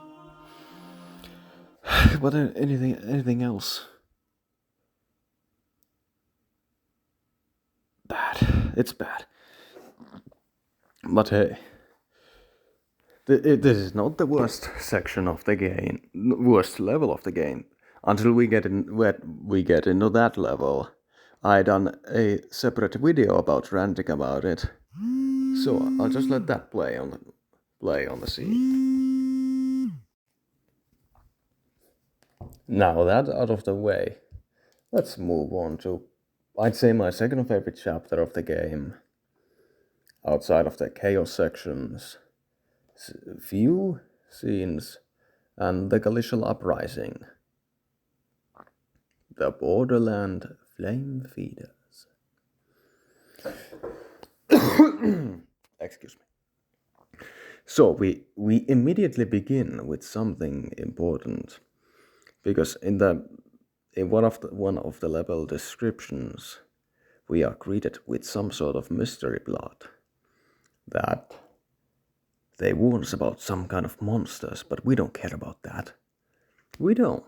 But anything else? Bad. It's bad. But hey, this is not the worst section of the game, worst level of the game. Until we get into that level, I done a separate video about ranting about it. So I'll just let that play on the scene. Now that out of the way, let's move on to, I'd say, my second favorite chapter of the game. Outside of the chaos sections, few scenes, and the Galician uprising. The Borderland Flame Feeders. Excuse me. So we immediately begin with something important, because in one of the level descriptions, we are greeted with some sort of mystery plot that they warn us about some kind of monsters, but we don't care about that. We don't.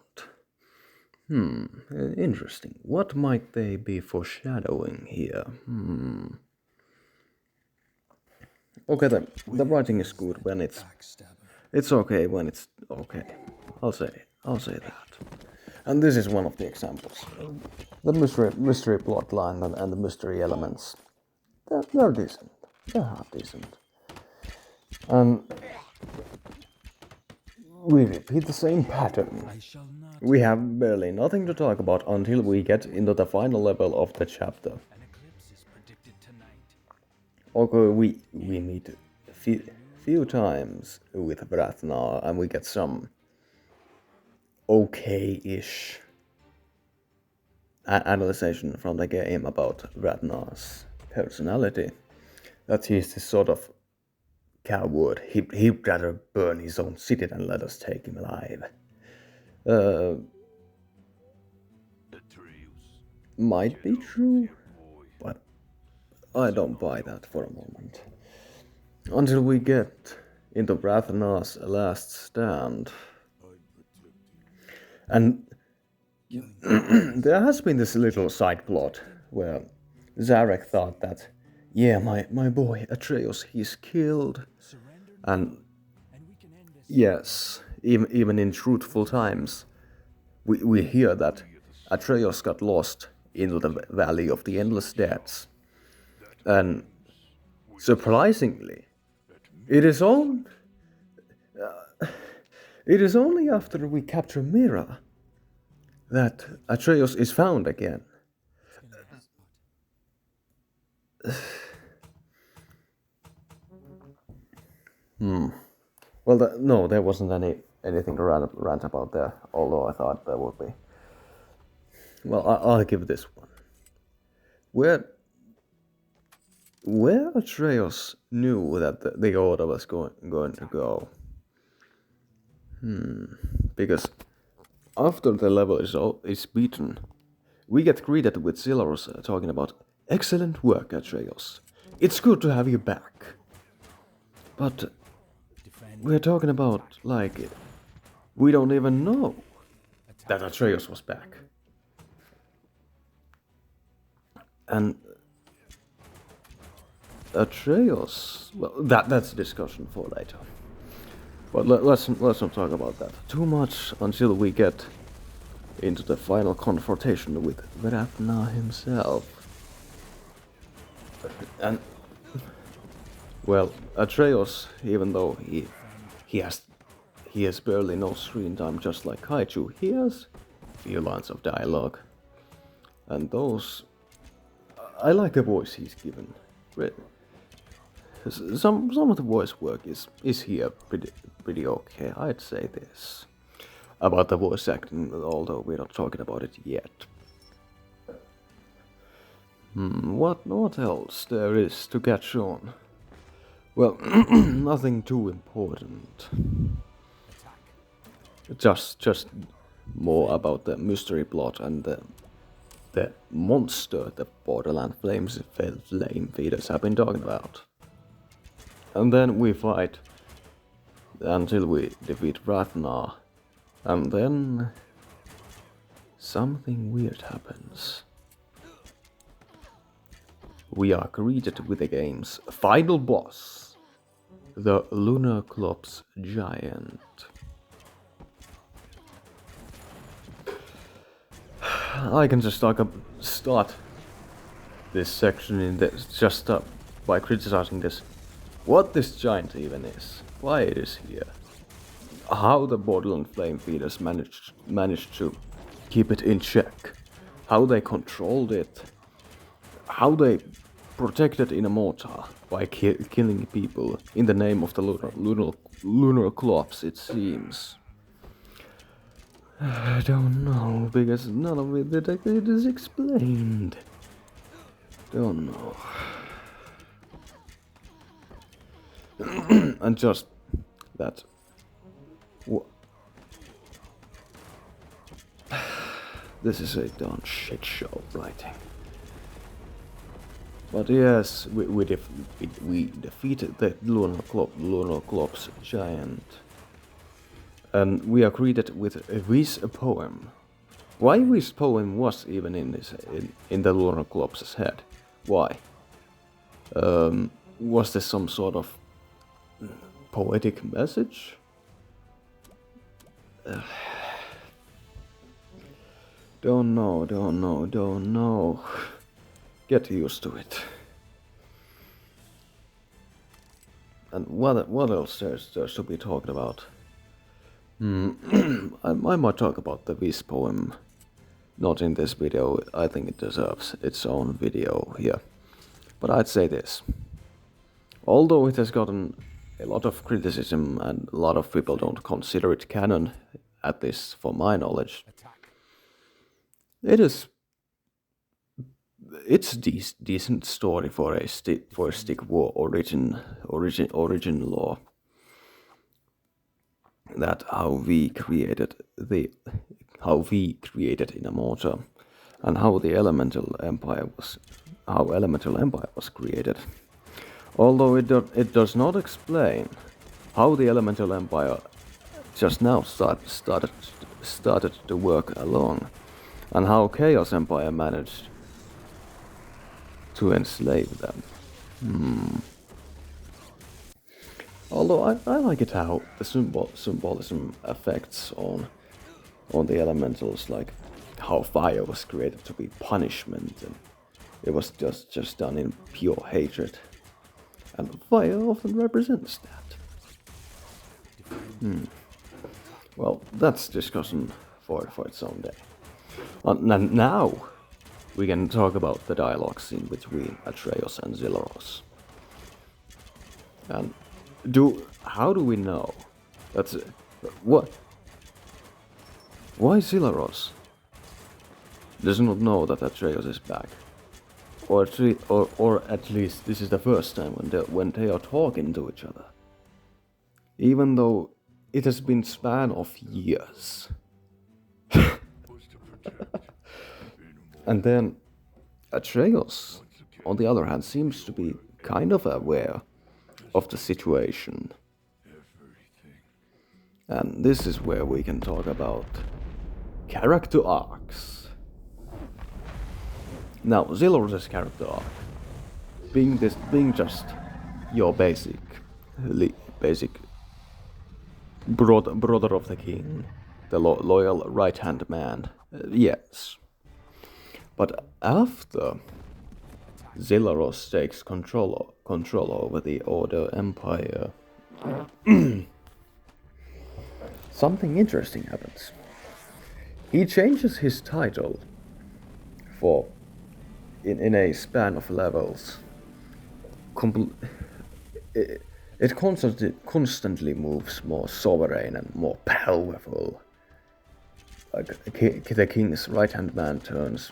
Interesting. What might they be foreshadowing here? Okay, the writing is good when it's okay when it's okay. I'll say that. And this is one of the examples. The mystery plotline and the mystery elements. They're decent. They're half decent. And we repeat the same pattern. I shall not. We have barely nothing to talk about until we get into the final level of the chapter. An eclipse is predicted tonight. Okay, we meet few times with Vratnar and we get some okay-ish analyzation from the game about Vratnar's personality. That he's this sort of coward. He'd rather burn his own city than let us take him alive. Might be true, but I don't buy that for a moment. Until we get into Vratnar's last stand. And there has been this little side plot where Zarek thought that, yeah, my boy Atreus, he's killed. And we can end this. yes, even in truthful times, we hear that Atreus got lost into the Valley of the Endless Deaths. And surprisingly, it is only after we capture Mira that Atreus is found again. Well, no, there wasn't anything to rant about there, although I thought there would be. Well, I'll give this one. Where Atreus knew that the Order was going to go. Because after the level is beaten, we get greeted with Silurus talking about, excellent work, Atreus. It's good to have you back. But we're talking about, like, we don't even know that Atreus was back. And Atreus, well, that's a discussion for later. But let's not talk about that too much until we get into the final confrontation with Vratnar himself. And well, Atreus, even though he has barely no screen time, just like Kaiju, he has few lines of dialogue, and those I like the voice he's given. Some of the voice work is here pretty okay, I'd say this. About the voice acting, although we're not talking about it yet. What else there is to catch on? Well, nothing too important. Just more about the mystery plot and the monster the Borderland flame feeders have been talking about. And then we fight until we defeat Vratnar. And then something weird happens. We are greeted with the game's final boss, the Lunar Clops Giant. I can just start this section by criticizing this. What this giant even is, why it is here, how the Borderland Flame Feeders managed to keep it in check, how they controlled it, how they protected Immorta by killing people in the name of the lunar clops, it seems. I don't know, because none of it is explained. Don't know. And just that. This is a darn shit show writing. But yes, we defeated the Lunar Clops Giant. And we are greeted with this poem. Why this poem was even in the Lunar Clops' head? Why? Was this some sort of poetic message? Don't know. Get used to it. And what else there's to be talked about? I might talk about the Viz poem. Not in this video, I think it deserves its own video here. But I'd say this. Although it has gotten a lot of criticism and a lot of people don't consider it canon, at least for my knowledge, it's decent story for a stick war origin law. That how we created Inamoto, and how the Elemental Empire was created. Although it does not explain how the Elemental Empire just now started to work along, and how Chaos Empire managed to enslave them. Although I like it how the symbolism affects on the elementals, like how fire was created to be punishment, and it was just done in pure hatred, and fire often represents that. Well, that's discussion for its own day. And now we can talk about the dialogue scene between Atreus and Zilros. And how do we know that's what? Why Zilros does not know that Atreus is back, or at least this is the first time when they are talking to each other, even though it has been span of years. And then Atreus, on the other hand, seems to be kind of aware of the situation. And this is where we can talk about character arcs. Now, Zilros' character arc, being just your basic brother of the king, the loyal right-hand man, yes. But after Zilros takes control over the Order Empire, something interesting happens. He changes his title in a span of levels. It constantly moves more sovereign and more powerful. Like the king's right-hand man turns.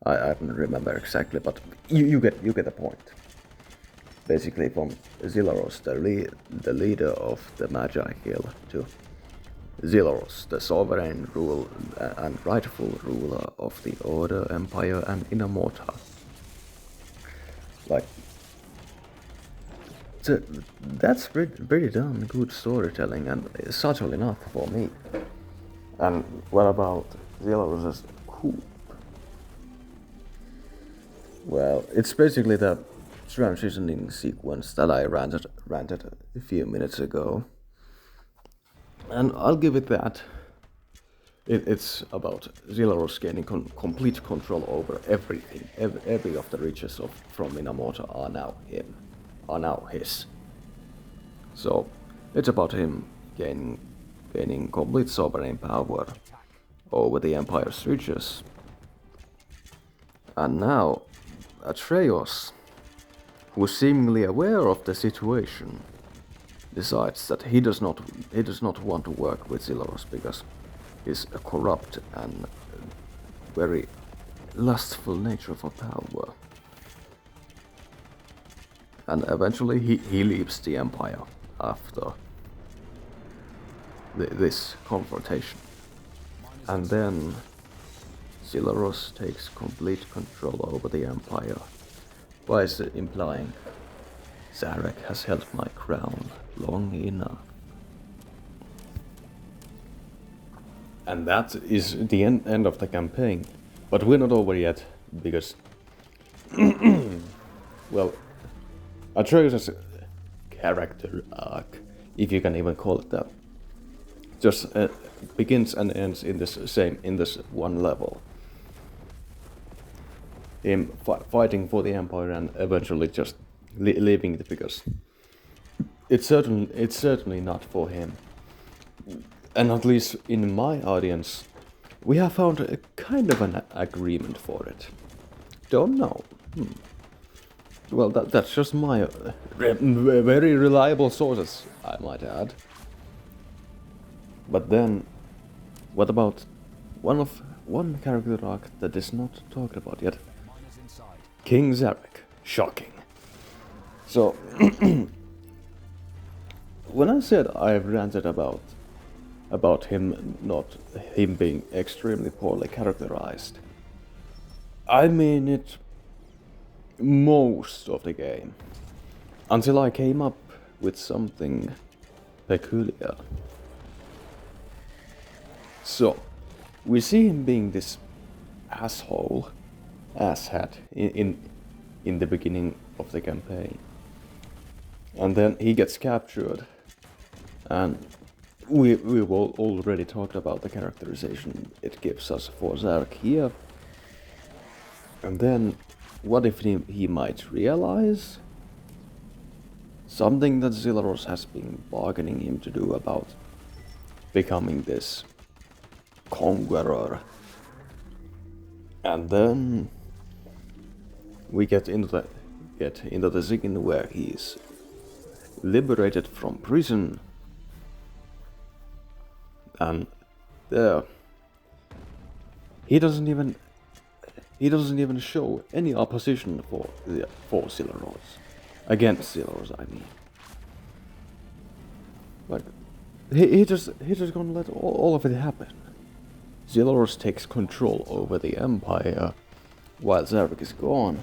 I don't remember exactly, but you get the point. Basically, from Zilros, the leader of the Magi Guild, to Zilros, the sovereign and rightful ruler of the Order Empire and Inamoto. Like, that's pretty damn good storytelling and subtle enough for me. And what about Zilros' coup? Well, it's basically the transitioning sequence that I ranted a few minutes ago. And I'll give it that. It's about Zilros gaining complete control over everything. Every of the riches from Minamoto are now his. So it's about him gaining complete sovereign power over the Empire's riches. And now Atreus, who is seemingly aware of the situation, decides that he does not want to work with Zilros because he's a corrupt and very lustful nature for power. And eventually he leaves the Empire after this confrontation. And then Zilros takes complete control over the Empire by implying, Zarek has held my crown long enough. And that is the end of the campaign. But we're not over yet, because well, Atreus' character arc, if you can even call it that, just begins and ends in this one level. Him fighting for the Empire and eventually just leaving it because it's certainly not for him. And at least in my audience, we have found a kind of an agreement for it. Don't know. Well, that's just my very reliable sources, I might add. But then, what about one character arc that is not talked about yet? King Zarek. Shocking. So, when I said I've ranted about him being extremely poorly characterized, I mean it most of the game. Until I came up with something peculiar. So, we see him being this asshat in the beginning of the campaign. And then he gets captured, and we've already talked about the characterization it gives us for Zarek here. And then, what if he might realize something that Zillaros has been bargaining him to do about becoming this conqueror? And then we get into the scene where he's liberated from prison, and there he doesn't even show any opposition for Zillaros, against Zillaros, I mean. Like he just gonna let all of it happen. Zillaros takes control over the Empire while Zarek is gone,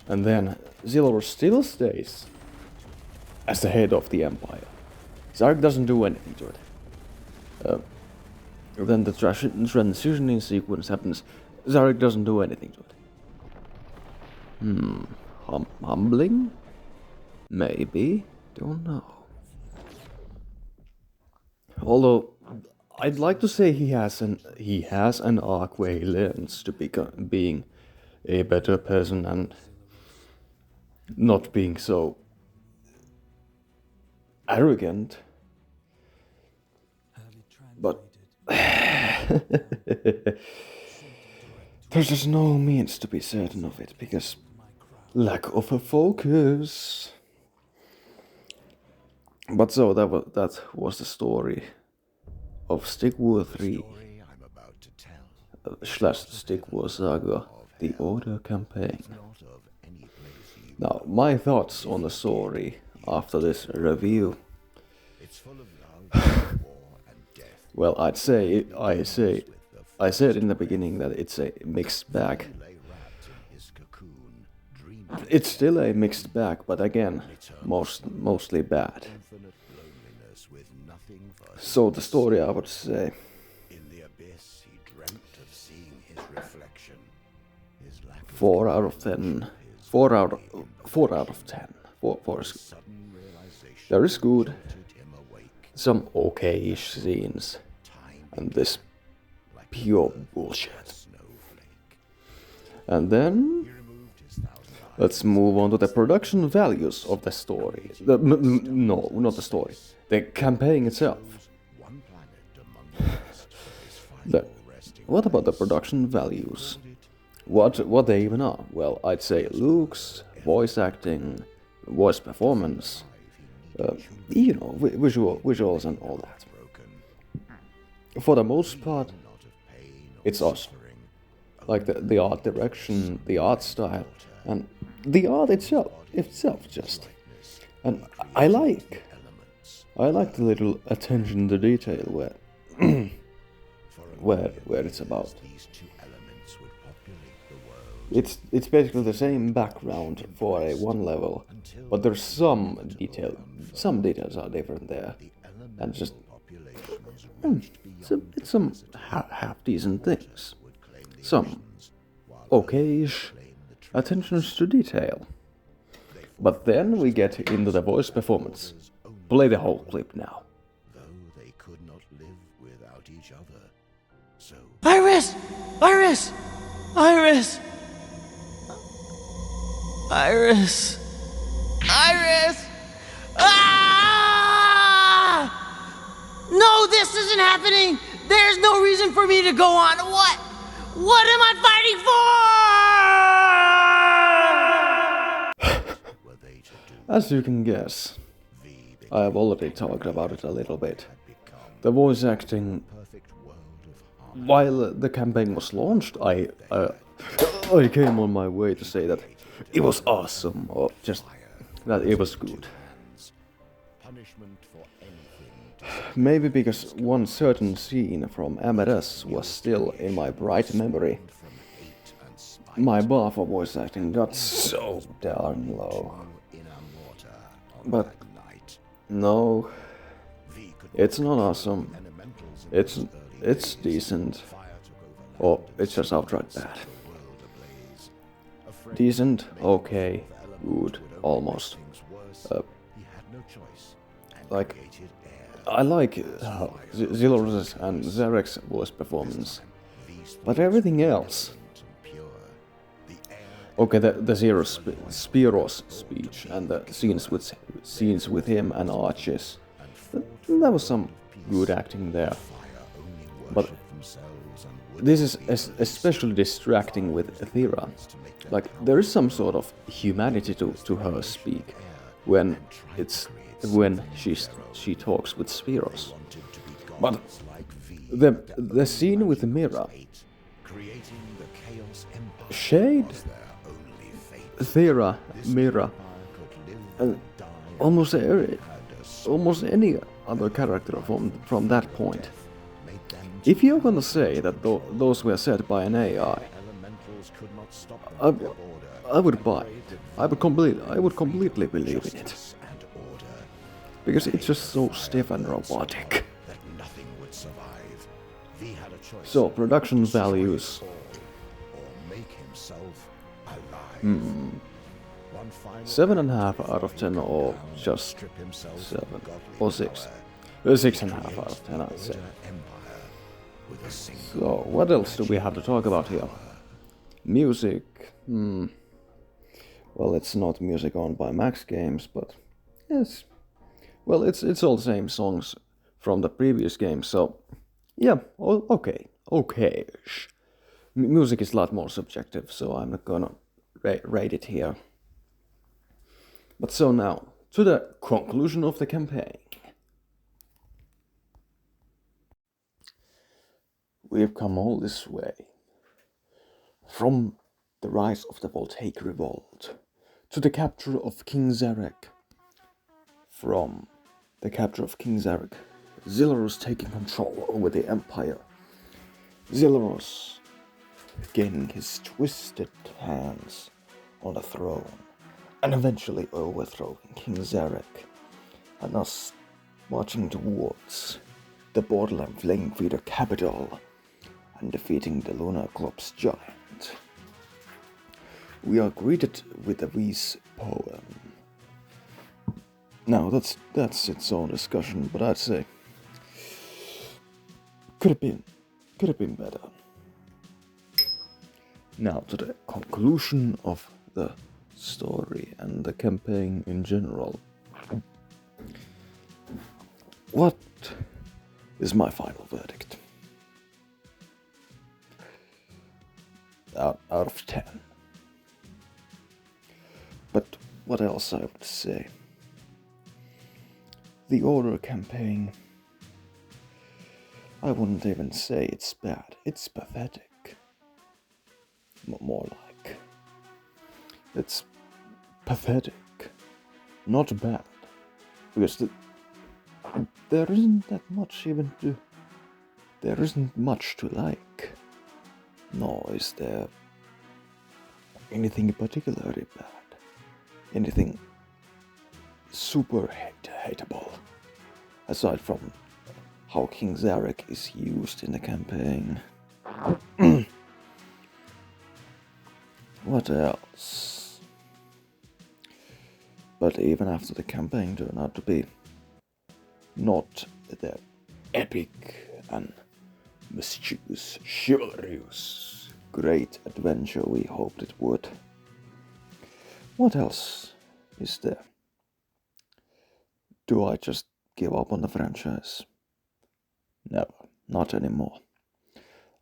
and then Zillaros still stays as the head of the Empire. Zarek doesn't do anything to it. Then the transitioning sequence happens. Zarek doesn't do anything to it. Humbling? Maybe. Don't know. Although I'd like to say he has an arc where he learns to being a better person and not being so arrogant. But there's just no means to be certain of it because lack of a focus. But so that was the story of Stick War 3 / Stick War Saga, the Order Campaign. Now, my thoughts on the story after this review. Well, I said in the beginning that it's a mixed bag. It's still a mixed bag, but again, mostly bad. So the story, I would say, In the abyss, he dreamt of seeing his reflection. His lack of 4 out of 10. 4 out of 10. 4 is sudden realization there is good, jolted him awake. some okay-ish scenes, and this pure bullshit. Snowflake. And then He removed his 1,000 eyes. let's move on to the production values of the story. No, not the story. The campaign itself. One planet among the rest for his final resting What about the production values? What they even are? Well, I'd say looks, voice acting, voice performance, visuals and all that. For the most part, it's awesome. Like the art direction, the art style, and the art itself just. And I like the little attention to detail where it's about. These two elements would populate the world. It's basically the same background for a one level, but there's some details are different there, and just it's some half decent things, some okayish attentions to detail. But then we get into the voice performance. Play the whole clip now. Though they could not cannot live without each other. So Iris! Iris! Iris! Iris! Iris! Ah! No, this isn't happening! There's no reason for me to go on. What? What am I fighting for? were they to do, As you can guess, V I have already talked about it a little bit. had become The voice acting, perfect world of harmony. while the campaign was launched, I came on my way to say that it was awesome, or just that it was good. Punishment for anything Maybe because one certain scene from MLS was still in my bright memory, from hate and spite. my bar for voice acting got so darn low. In a mortar on But that night, no, V could it's not awesome. elementals in It's those early it's days. decent, Fire took over land, or it's just outright bad. the world ablaze. Afraid Decent, maybe okay, the elements good, would only almost. make things worse. He had no choice and Like, created air. I like Zilor's and Zarek's voice performance, but everything else. Okay, the Spiros speech and the scenes with him and Arches. There was some good acting there, but this is especially distracting with Athera. Like, there is some sort of humanity to her speak when she talks with Spiros. But the scene with the mirror, Shade, Athera, Mirror, and almost any other character from that point. If you're gonna say that those were said by an AI, I would buy it. I would completely believe in it. Because it's just so stiff and robotic. So, production values. 7.5 out of 10, or just 7 or 6. 6.5 out of 10, I'd say. So, what else do we have to talk about here? Music. Well, it's not music owned by Max Games, but yes. Well, it's all the same songs from the previous game, so yeah, okay-ish. Music is a lot more subjective, so I'm not gonna rate it here. But so now, to the conclusion of the campaign. We've come all this way. From the rise of the Voltaic Revolt, to the capture of King Zarek. From the capture of King Zarek, Zilros taking control over the Empire. Zilros gaining his twisted hands on the throne, and eventually overthrowing King Zarek, and us marching towards the borderland Flame Feeder capital and defeating the Lunar Club's giant. We are greeted with a V's poem. Now that's its own discussion, but I'd say could have been better. Now to the conclusion of the story and the campaign in general. What is my final verdict? Out of 10. But what else I would say? The Order Campaing, I wouldn't even say it's bad, it's pathetic. More like, it's pathetic, not bad, because there isn't that much there isn't much to like, nor is there anything particularly bad, anything super hateable, aside from how King Zarek is used in the campaign. What else? But even after the campaign turned out to be not the epic and mischievous, chivalrous, great adventure we hoped it would. What else is there? Do I just give up on the franchise? Never, not anymore.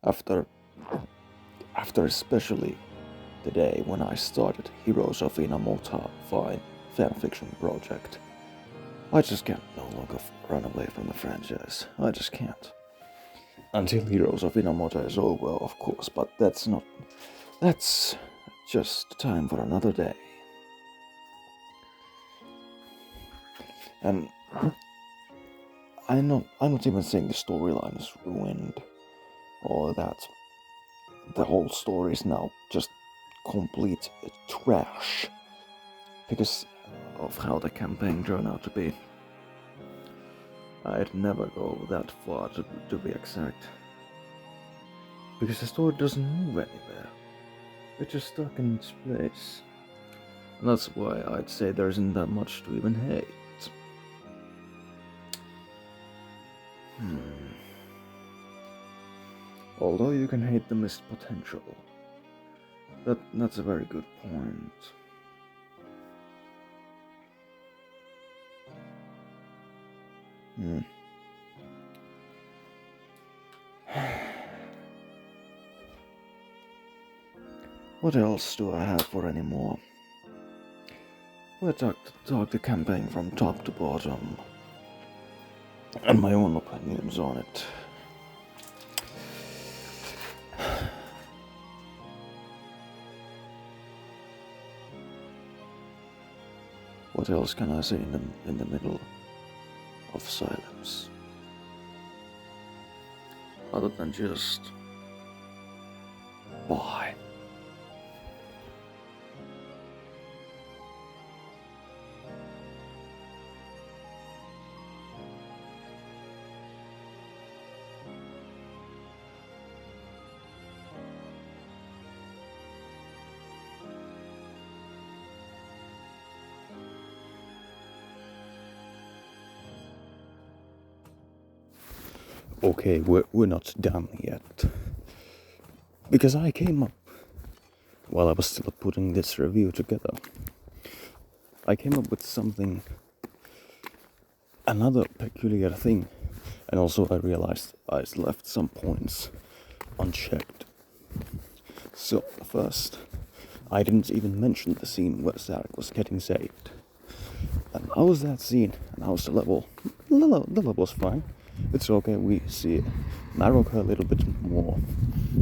After especially the day when I started Heroes of Inamota fanfiction project, I just can't no longer run away from the franchise. I just can't. Until Heroes of Inamota is over, of course, but that's just time for another day. And I'm not even saying the storyline is ruined, or that the whole story is now just complete trash because of how the campaign turned out to be. I'd never go that far to be exact, because the story doesn't move anywhere. It's just stuck in its place. And that's why I'd say there isn't that much to even hate. Although you can hate the missed potential. That's a very good point. What else do I have for any more? We'll talk the campaign from top to bottom, and my own opinions on it. What else can I say in the middle of silence? Other than just bye. Okay, we're not done yet. Because I came up, while I was still putting this review together, I came up with something, another peculiar thing, and also I realized I left some points unchecked. So, first, I didn't even mention the scene where Sarek was getting saved. And how was that scene? And how's the level? The level was fine. It's okay, we see Marok a little bit more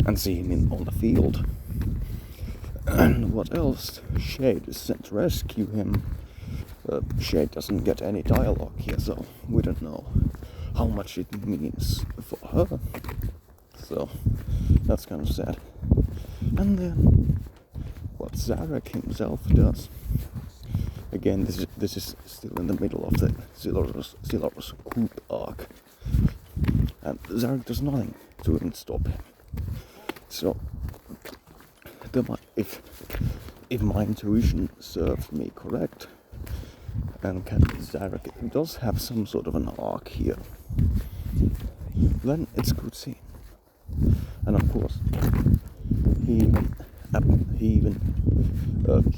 and see him on the field. And what else? Shade is sent to rescue him. Shade doesn't get any dialogue here, so we don't know how much it means for her. So that's kind of sad. And then what Zarek himself does. Again, this is still in the middle of the Zillaros coup arc. And Zarek does nothing to even stop him. So, if my intuition serves me correct, and Zarek does have some sort of an arc here, then it's a good scene. And of course, he even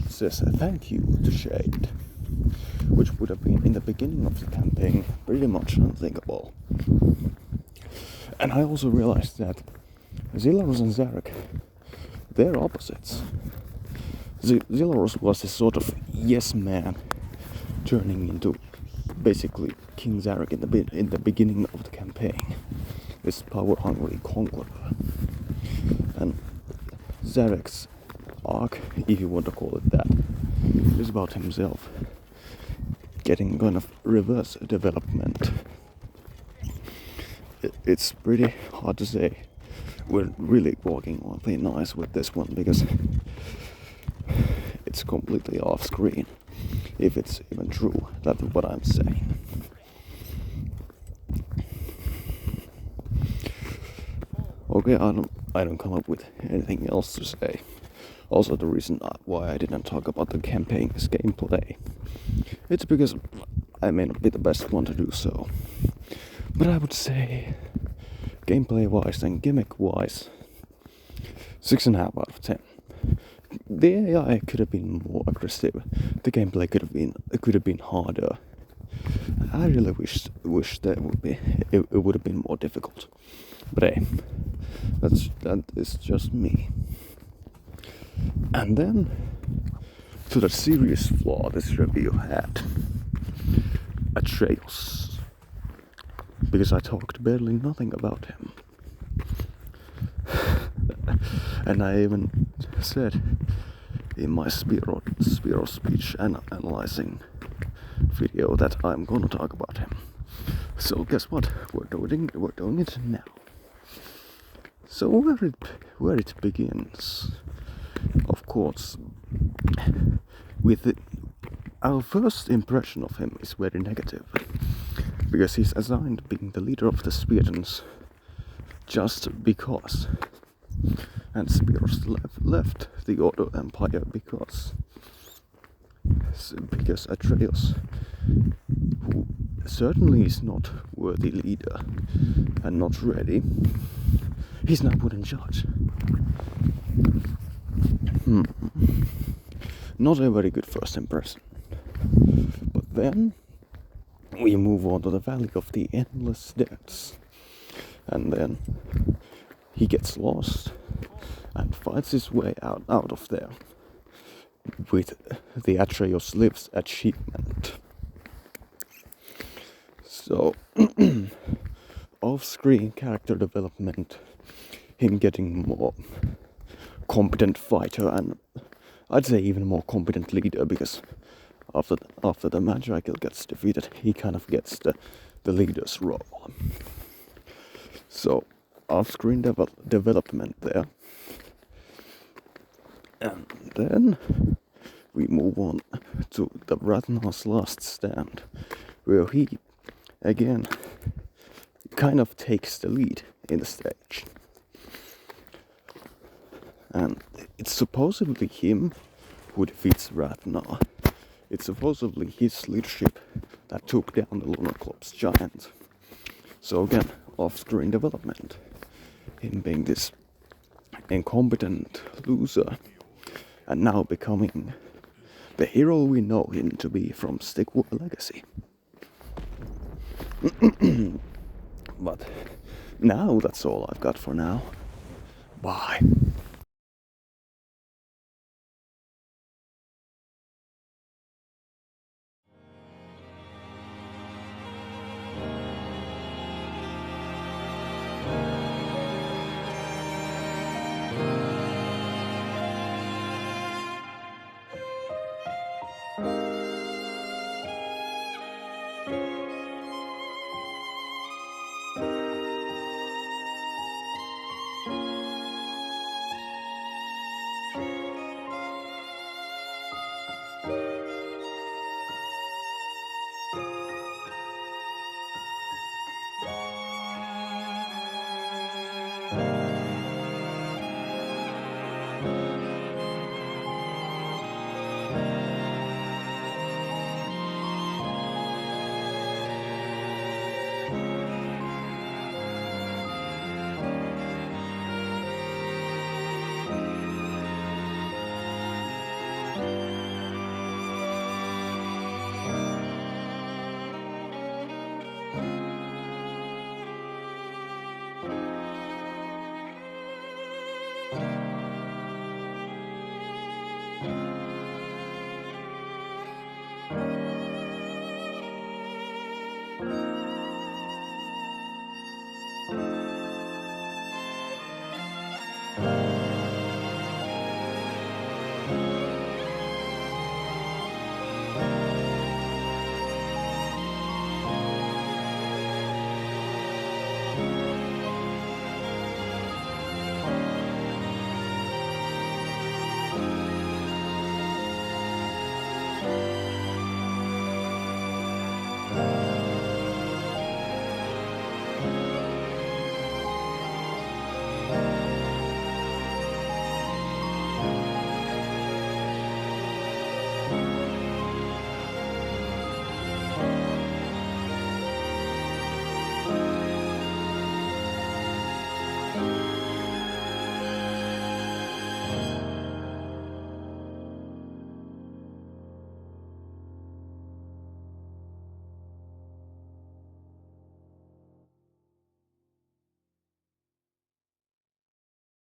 says thank you to Shade, which would have been in the beginning of the campaign pretty much unthinkable. And I also realized that Zillaros and Zarek, they're opposites. Zillaros was this sort of yes man, turning into basically King Zarek in the beginning of the campaign, this power-hungry conqueror. And Zarek's arc, if you want to call it that, is about himself getting kind of reverse development. It's pretty hard to say. We're really walking on thin ice with this one because it's completely off screen, if it's even true. That's what I'm saying. Okay, I don't come up with anything else to say. Also, the reason why I didn't talk about the campaign's gameplay, it's because I may not be the best one to do so. But I would say, gameplay-wise and gimmick-wise, 6.5 out of 10. The AI could have been more aggressive. The gameplay could have been harder. I really wish that it would have been more difficult. But hey, that is just me. And then to the serious flaw this review had, Atreus, because I talked barely nothing about him. And I even said in my Spiro speech analyzing video that I'm gonna talk about him. So guess what? We're doing it now. So where it begins, of course, with our first impression of him is very negative, because he's assigned being the leader of the Spartans just because. And Spiros left the Order Empire because Atreus, who certainly is not worthy leader and not ready, he's now put in charge. Not a very good first impression. But then we move on to the Valley of the Endless Depths, and then he gets lost and fights his way out of there with the Atreus Lives achievement. So, off-screen character development, him getting more competent fighter, and I'd say even more competent leader, because after the Magical gets defeated, he kind of gets the leader's role. So, off-screen development there. And then we move on to the Ragnar's Last Stand, where he, again, kind of takes the lead in the stage. And it's supposedly him who defeats Ragnar. It's supposedly his leadership that took down the Lunar Club's giant. So again, off-screen development. Him being this incompetent loser, and now becoming the hero we know him to be from Stick War Legacy. But now that's all I've got for now. Bye.